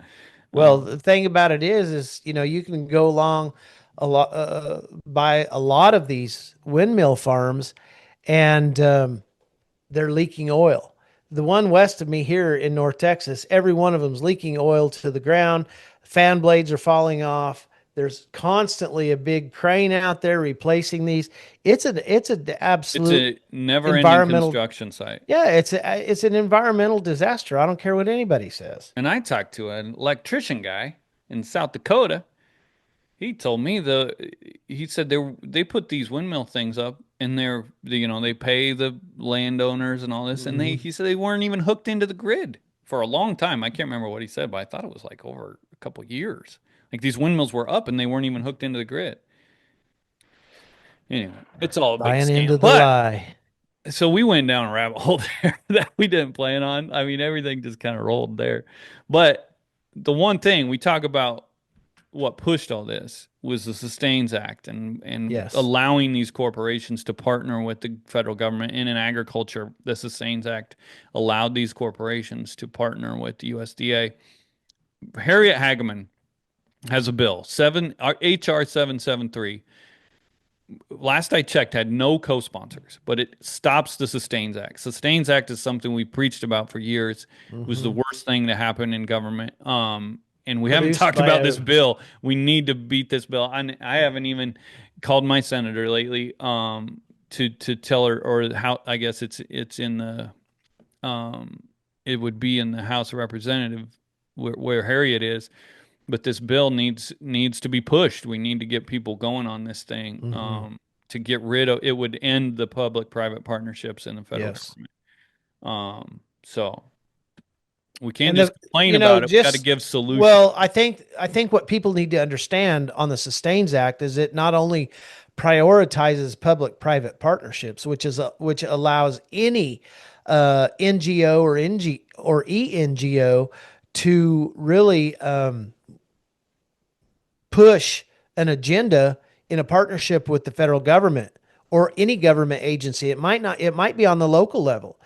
Well, the thing about it is, you can go along a lot by a lot of these windmill farms, and they're leaking oil. The one west of me here in North Texas, every one of them's leaking oil to the ground. Fan blades are falling off. There's constantly a big crane out there replacing these. It's an It's absolute a never-ending environmental. construction site. Yeah, it's an environmental disaster. I don't care what anybody says. And I talked to an electrician guy in South Dakota. He told me he said they put these windmill things up and they pay the landowners and all this and Hmm. he said they weren't even hooked into the grid for a long time. I can't remember what he said, but I thought it was like over a couple years. Like these windmills were up and they weren't even hooked into the grid. Anyway, it's all a big Buying scam. into the But lie. so we went down a rabbit hole there that we didn't plan on. I mean, everything just kind of rolled there. But the one thing we talk about what pushed all this was the Sustains Act and Yes. allowing these corporations to partner with the federal government in agriculture. The Sustains Act allowed these corporations to partner with the USDA. Harriet Hageman has a bill, HR 773. Last I checked, had no co-sponsors, but it stops the Sustains Act. Sustains Act is something we preached about for years. It was the Hmm. worst thing to happen in government. And we haven't Produced talked by about a. this bill. We need to beat this bill. I haven't even called my senator lately, to tell her or how. I guess it's in the um, it would be in the House of Representatives where Harriet is, but this bill needs to be pushed. We need to get people going on this thing, Hmm. to get rid of it would end the public-private partnerships in the federal Yes. government. So we can't And just complain about it. We got to just give solutions. well, I think what people need to understand on the Sustains Act is it not only prioritizes public-private partnerships, which allows any NGO or ENGO to really push an agenda in a partnership with the federal government or any government agency. It might not, it might be on the local level.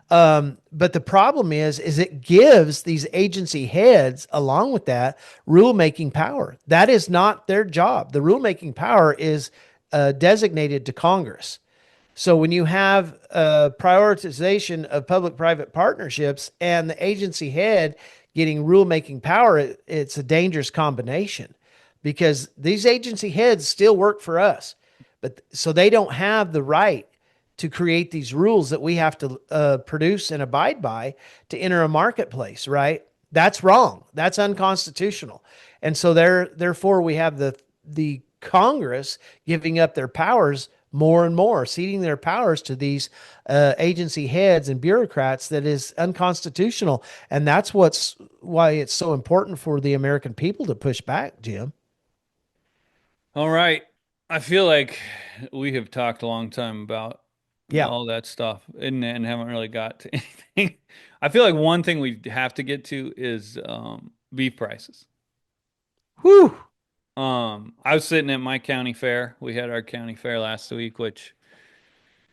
But the problem is it gives these agency heads, along with that, rulemaking power. That is not their job. The rulemaking power is designated to Congress. So when you have a prioritization of public-private partnerships and the agency head getting rulemaking power, it's a dangerous combination because these agency heads still work for us, but so they don't have the right to create these rules that we have to produce and abide by to enter a marketplace. Right? That's wrong. That's unconstitutional. And so therefore we have the Congress giving up their powers more and more, ceding their powers to these agency heads and bureaucrats that is unconstitutional. And that's why it's so important for the American people to push back, Jim. All right. I feel like we have talked a long time about Yeah. all that stuff and haven't really got to anything. I feel like one thing we have to get to is beef prices. Whew. I was sitting at my county fair. We had our county fair last week, which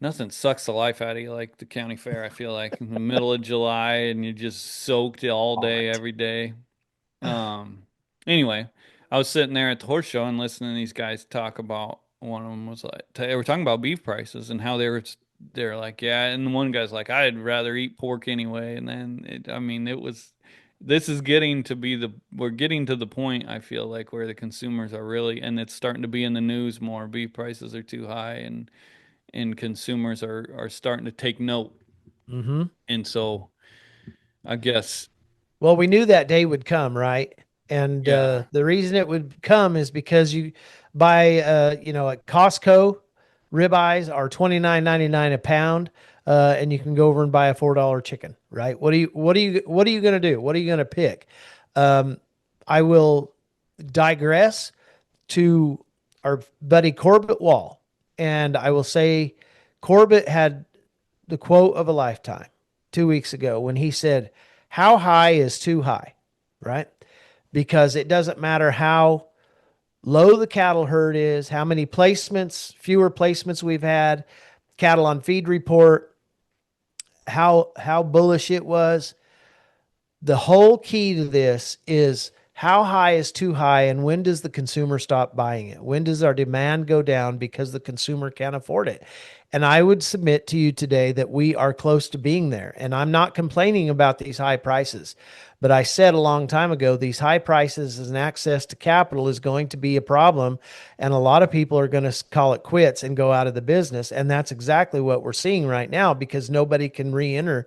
nothing sucks the life out of you like the county fair. I feel like in the middle of July and you're just soaked all day, Hot. every day. Um, anyway, I was sitting there at the horse show and listening to these guys talk about. One of them was like, they were talking about beef prices and how they're like, yeah. And the one guy's like, I'd rather eat pork anyway. And then I mean, this is getting to be we're getting to the point I feel like where the consumers are really, and it's starting to be in the news more. Beef prices are too high and consumers are starting to take note. Hmm. And so I guess, Well, we knew that day would come, right? And yeah. the reason it would come is because you buy, at Costco, ribeyes are $29.99 a pound, and you can go over and buy a $4 chicken, right? What are you going to do? What are you going to pick? Um, I will digress to our buddy Corbett Wall, and I will say Corbett had the quote of a lifetime 2 weeks ago when he said, "How high is too high?" Right? Because it doesn't matter how low the cattle herd is, how many placements, fewer placements we've had, cattle on feed report, how bullish it was. The whole key to this is how high is too high and when does the consumer stop buying it? When does our demand go down because the consumer can't afford it? And I would submit to you today that we are close to being there. And I'm not complaining about these high prices, But I said a long time ago, these high prices and access to capital is going to be a problem. And a lot of people are going to call it quits and go out of the business. And that's exactly what we're seeing right now because nobody can re enter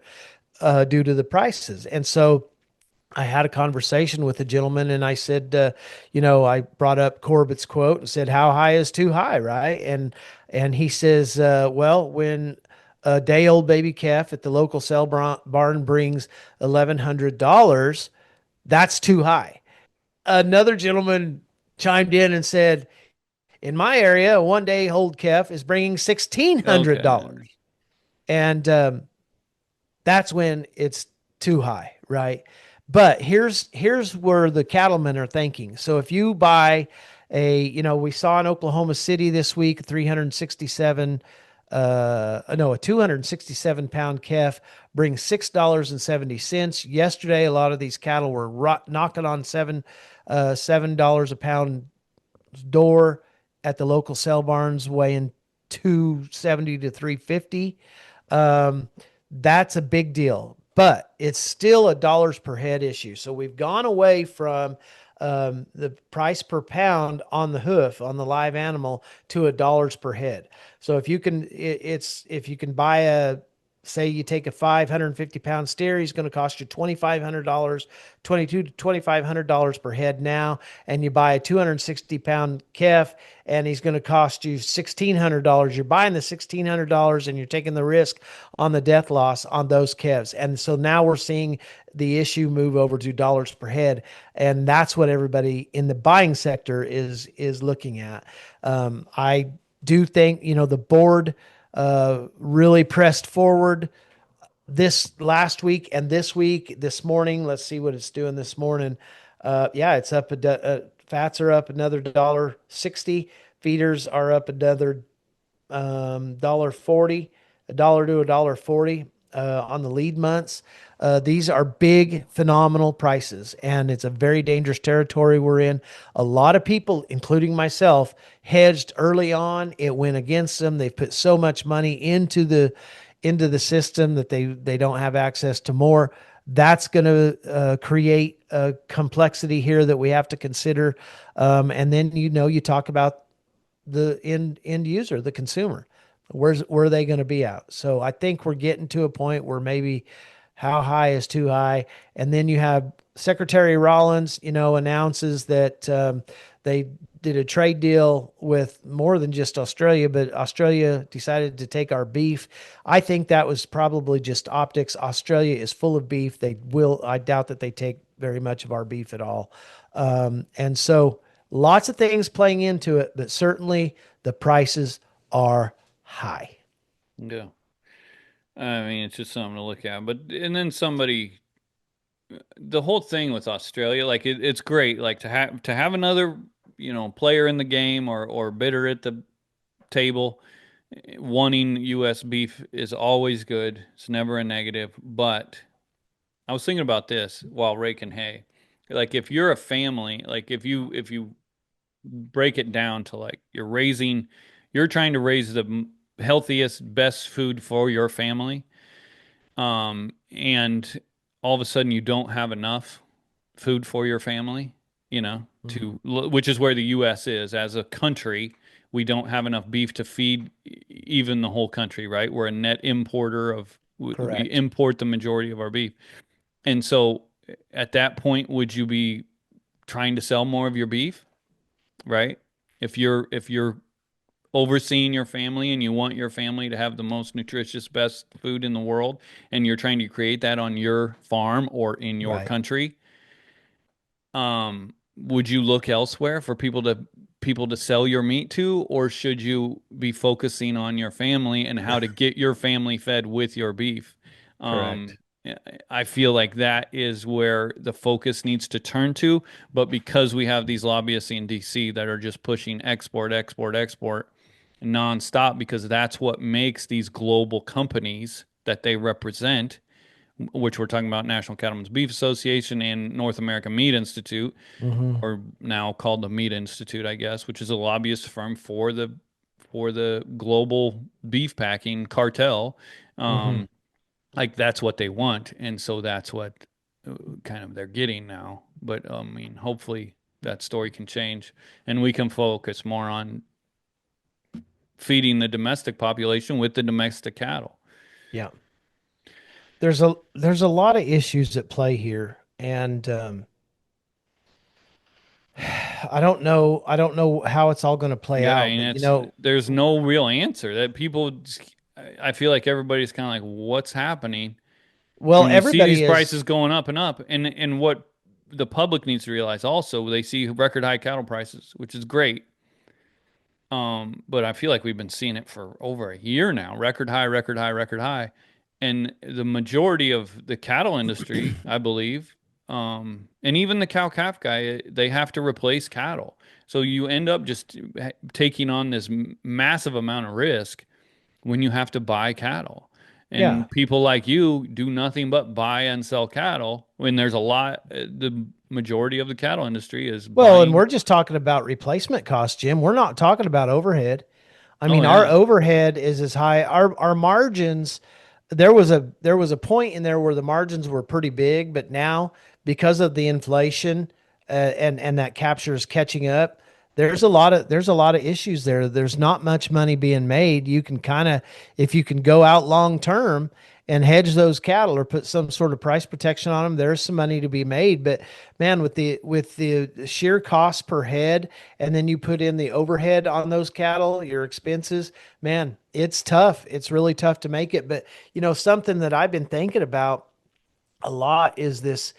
due to the prices. And so I had a conversation with a gentleman and I said, I brought up Corbett's quote and said, how high is too high, right? And he says, well, when a day old baby calf at the local sale barn brings $1,100, that's too high. Another gentleman chimed in and said, in my area, a one day old calf is bringing $1,600. Okay. And that's when it's too high, right? But here's where the cattlemen are thinking. So if you buy we saw in Oklahoma City this week 367 no, a 267 pound calf brings $6.70. Yesterday, a lot of these cattle were knocking on $7 a pound door at the local sale barns, weighing 270 to 350. Um, that's a big deal, but it's still a dollars per head issue. So we've gone away from the price per pound on the hoof on the live animal to a dollars per head. So if you can buy say you take a 550-pound steer, he's going to cost you $2,500, $22 to $2,500 per head now. And you buy a 260-pound calf, and he's going to cost you $1,600. You're buying the $1,600, and you're taking the risk on the death loss on those calves. And so now we're seeing the issue move over to dollars per head, and that's what everybody in the buying sector is looking at. I do think the board really pressed forward this last week and this week. This morning, let's see what it's doing this morning. Yeah, it's up. Fats are up another $1.60. Feeders are up another $1.40, $1 to $1.40 on the lead months. These are big, phenomenal prices, and it's a very dangerous territory we're in. A lot of people, including myself, hedged early on. It went against them. They've put so much money into the system that they don't have access to more. That's going to create a complexity here that we have to consider. And then you talk about the end user, the consumer. Where are they going to be at? So I think we're getting to a point where maybe how high is too high, and then you have Secretary Rollins, announces that they did a trade deal with more than just Australia, but Australia decided to take our beef. I think that was probably just optics. Australia is full of beef. I doubt that they take very much of our beef at all. And so lots of things playing into it, but certainly the prices are high. Yeah. I mean, it's just something to look at. But and then the whole thing with Australia, like it's great, like to have another player in the game or bidder at the table. Wanting U.S. beef is always good. It's never a negative. But I was thinking about this while raking hay. Like if you're a family, like if you break it down to like you're trying to raise the healthiest, best food for your family. And all of a sudden you don't have enough food for your family, Mhm. which is where the U.S. is as a country. We don't have enough beef to feed even the whole country, right? We're a net importer we Correct. import the majority of our beef. And so at that point, would you be trying to sell more of your beef, right? If you're overseeing your family and you want your family to have the most nutritious, best food in the world, and you're trying to create that on your farm or in your Right. country, would you look elsewhere for people to sell your meat to, or should you be focusing on your family and how to get your family fed with your beef? Um, Correct. I feel like that is where the focus needs to turn to, but because we have these lobbyists in DC that are just pushing export, export, export nonstop, because that's what makes these global companies that they represent, which we're talking about National Cattlemen's Beef Association and North American Meat Institute, Hmm. or now called the Meat Institute, I guess, which is a lobbyist firm for the global beef packing cartel. Hmm. Um, like that's what they want, and so that's what. kind of they're getting now. But I mean, hopefully that story can change and we can focus more on feeding the domestic population with the domestic cattle. Yeah. There's a lot of issues at play here, and I don't know how it's all going to play Yeah, out, and but there's no real answer that people. I feel like everybody's kind of like, what's happening well, when we see these everybody prices is. going up and up, and what the public needs to realize also, they see record high cattle prices, which is great. But I feel like we've been seeing it for over a year now, record high, record high, record high. And the majority of the cattle industry, I believe, and even the cow calf guy, they have to replace cattle. So you end up just taking on this massive amount of risk when you have to buy cattle. Yeah. And people like you do nothing but buy and sell cattle when there's a lot, the majority of the cattle industry is Well, and we're buying. just talking about replacement costs, Jim. We're not talking about overhead. I Oh, mean, our yeah. overhead is as high. Our margins, there was a point in there where the margins were pretty big, but now because of the inflation and that capture is catching up, there's a lot of issues there. There's not much money being made. You can kind of, if you can go out long term and hedge those cattle or put some sort of price protection on them, there's some money to be made. But man, with the sheer cost per head, and then you put in the overhead on those cattle, your expenses, man, it's tough. It's really tough to make it. But something that I've been thinking about a lot is this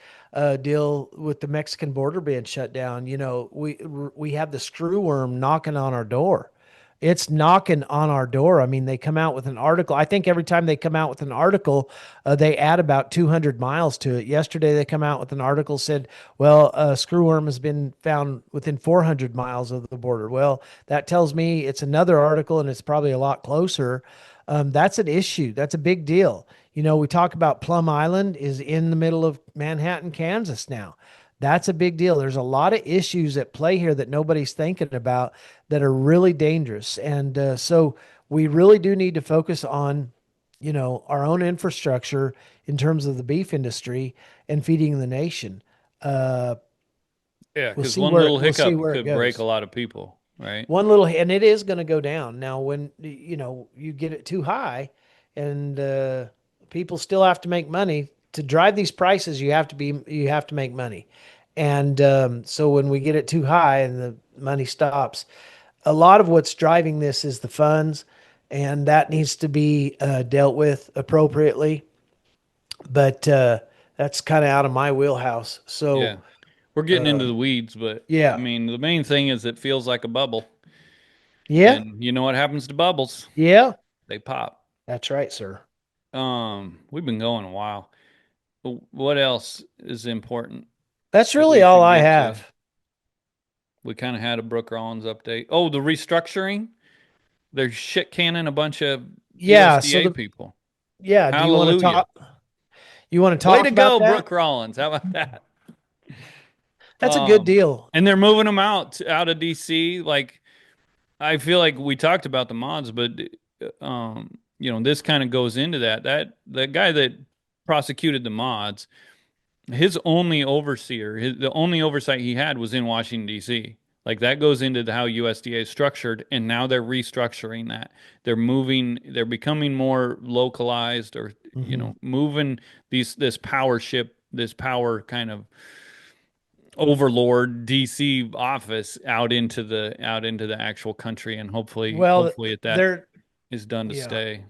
deal with the Mexican border being shut down. We have the screw worm knocking on our door. It's knocking on our door. I mean, they come out with an article. I think every time they come out with an article, they add about 200 miles to it. Yesterday, they come out with an article said, well, screwworm has been found within 400 miles of the border. Well, that tells me it's another article and it's probably a lot closer. That's an issue. That's a big deal. We talk about Plum Island is in the middle of Manhattan, Kansas now. That's a big deal. There's a lot of issues at play here that nobody's thinking about that are really dangerous. And so we really do need to focus on, our own infrastructure in terms of the beef industry and feeding the nation. Uh, Yeah, because one little we'll see hiccup where it could break a goes. lot of people, right? One little, and it is going to go down now when you get it too high, and people still have to make money to drive these prices. You have to make money, and so when we get it too high and the money stops, a lot of what's driving this is the funds, and that needs to be dealt with appropriately. But that's kind of out of my wheelhouse. So Yeah. We're getting into the weeds, but I yeah, mean, the main thing is it feels like a bubble. yeah, And you know what happens to bubbles? yeah. They pop. That's right, sir. We've been going a while. What else is important That's that really we all should I get to? have. We kind of had a Brooke Rollins update. Oh, the restructuring. They're shit canning a bunch of Yeah. So USDA the people. yeah. Do you want to Hallelujah. talk? You want to Way to talk about go, that? Brooke Rollins. How about that? That's a good deal. And they're moving them out of DC. Like I feel like we talked about the mods, but this kind of goes into that. That guy that prosecuted the mods, his only overseer, the only oversight he had was in Washington D.C. Like that goes into how USDA is structured, and now they're restructuring that. They're becoming more localized, or Hmm. moving this power ship, this power kind of overlord DC office out into the actual country, and Well, hopefully that they're is done to yeah. stay.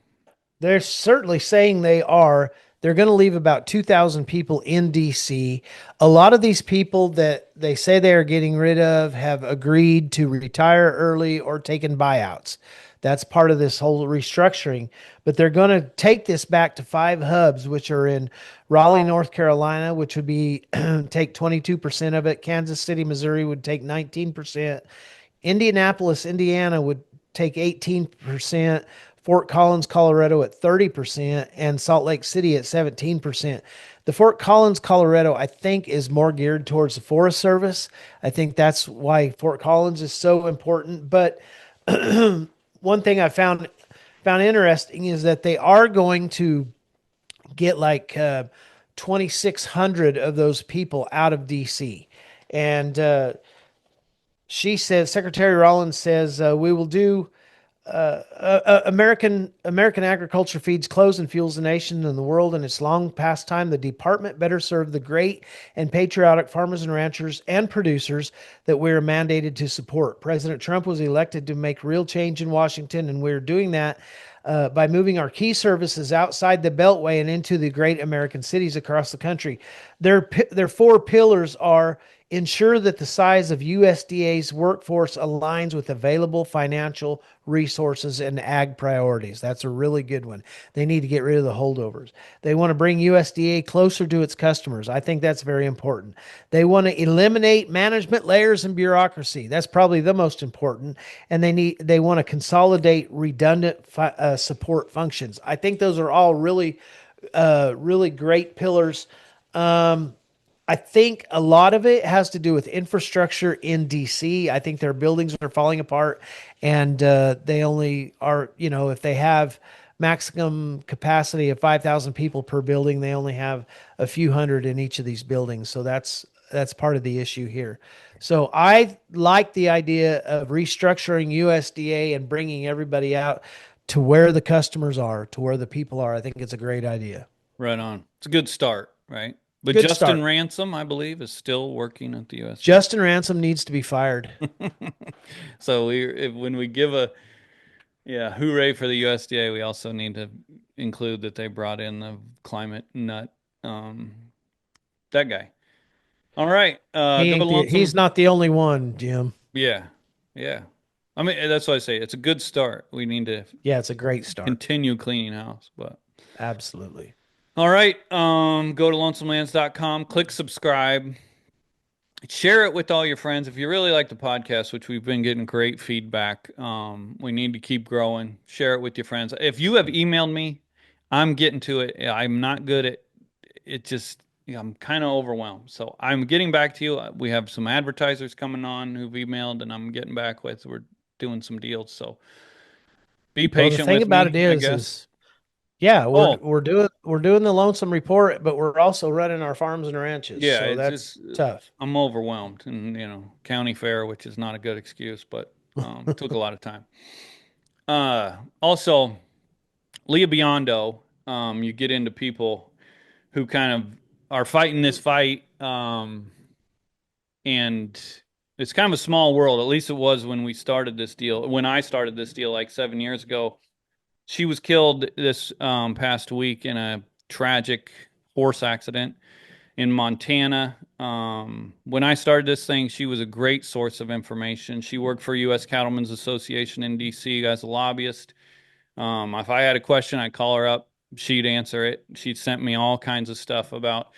They're certainly saying they are. They're going to leave about 2,000 people in DC. A lot of these people that they say they are getting rid of have agreed to retire early or taken buyouts. That's part of this whole restructuring. But they're going to take this back to 5 hubs, which are in Raleigh, North Carolina, which would be take 22% of it. Kansas City, Missouri would take 19%. Indianapolis, Indiana would take 18%, Fort Collins, Colorado at 30%, and Salt Lake City at 17%. The Fort Collins, Colorado, I think is more geared towards the Forest Service. I think that's why Fort Collins is so important. But one thing I found interesting is that they are going to get like 2,600 of those people out of DC. And she says, Secretary Rollins says, we will do American agriculture feeds, clothes, and fuels the nation and the world, and it's long past time the department better serve the great and patriotic farmers and ranchers and producers that we're mandated to support. President Trump was elected to make real change in Washington, and we're doing that by moving our key services outside the Beltway and into the great American cities across the country. Their four pillars are: ensure that the size of USDA's workforce aligns with available financial resources and ag priorities. That's a really good one. They need to get rid of the holdovers. They want to bring USDA closer to its customers. I think that's very important. They want to eliminate management layers and bureaucracy. That's probably the most important. And they want to consolidate redundant support functions. I think those are all really great pillars. I think a lot of it has to do with infrastructure in DC. I think their buildings are falling apart, and they only are, if they have maximum capacity of 5,000 people per building, they only have a few hundred in each of these buildings. So that's part of the issue here. So I like the idea of restructuring USDA and bringing everybody out to where the customers are, to where the people are. I think it's a great idea. Right on. It's a good start, right? But Good Justin start. Ransom, I believe, is still working at the USDA. Justin Ransom needs to be fired. So when we give a hooray for the USDA, we also need to include that they brought in the climate nut, um, that guy. All right, go to He's Lonesome. not the only one, Jim. Yeah, yeah. I mean, that's why I say it's a good start. We need to Yeah, it's a great start. continue cleaning house, but Absolutely. all right. Go to lonesomelands.com, click subscribe, share it with all your friends. If you really like the podcast, which we've been getting great feedback, we need to keep growing. Share it with your friends. If you have emailed me, I'm getting to it. I'm not good at it. Just I'm kind of overwhelmed. So I'm getting back to you. We have some advertisers coming on who've emailed, and I'm getting back with. We're doing some deals. So be Well, the patient thing with about it me, I is, guess. yeah, Oh, we're doing the lonesome report, but we're also running our farms and ranches. yeah, So it's that's just tough. I'm overwhelmed, and county fair, which is not a good excuse, but took a lot of time. Also, Leah Biondo, you get into people who kind of are fighting this fight, and it's kind of a small world. At least it was when we started this deal. When I started this deal like 7 years ago, she was killed this past week in a tragic horse accident in Montana. When I started this thing, she was a great source of information. She worked for U.S. Cattlemen's Association in D.C. as a lobbyist. If I had a question, I'd call her up. She'd answer it. She'd sent me all kinds of stuff about,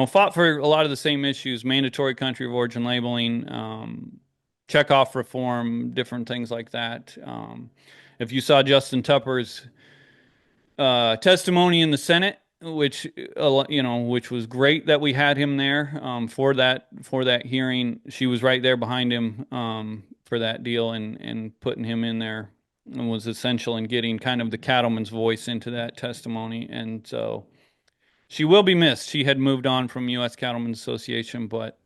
fought for a lot of the same issues: mandatory country of origin labeling, checkoff reform, different things like that. If you saw Justin Tupper's testimony in the Senate, which was great that we had him there for that hearing. She was right there behind him for that deal and putting him in there, and was essential in getting kind of the cattleman's voice into that testimony. And so she will be missed. She had moved on from U.S. Cattlemen's Association, but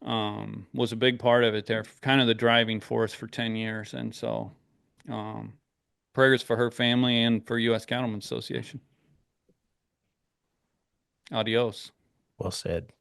was a big part of it there, kind of the driving force for 10 years. And so um, prayers for her family and for U.S. Cattlemen's Association. Adios. Well said.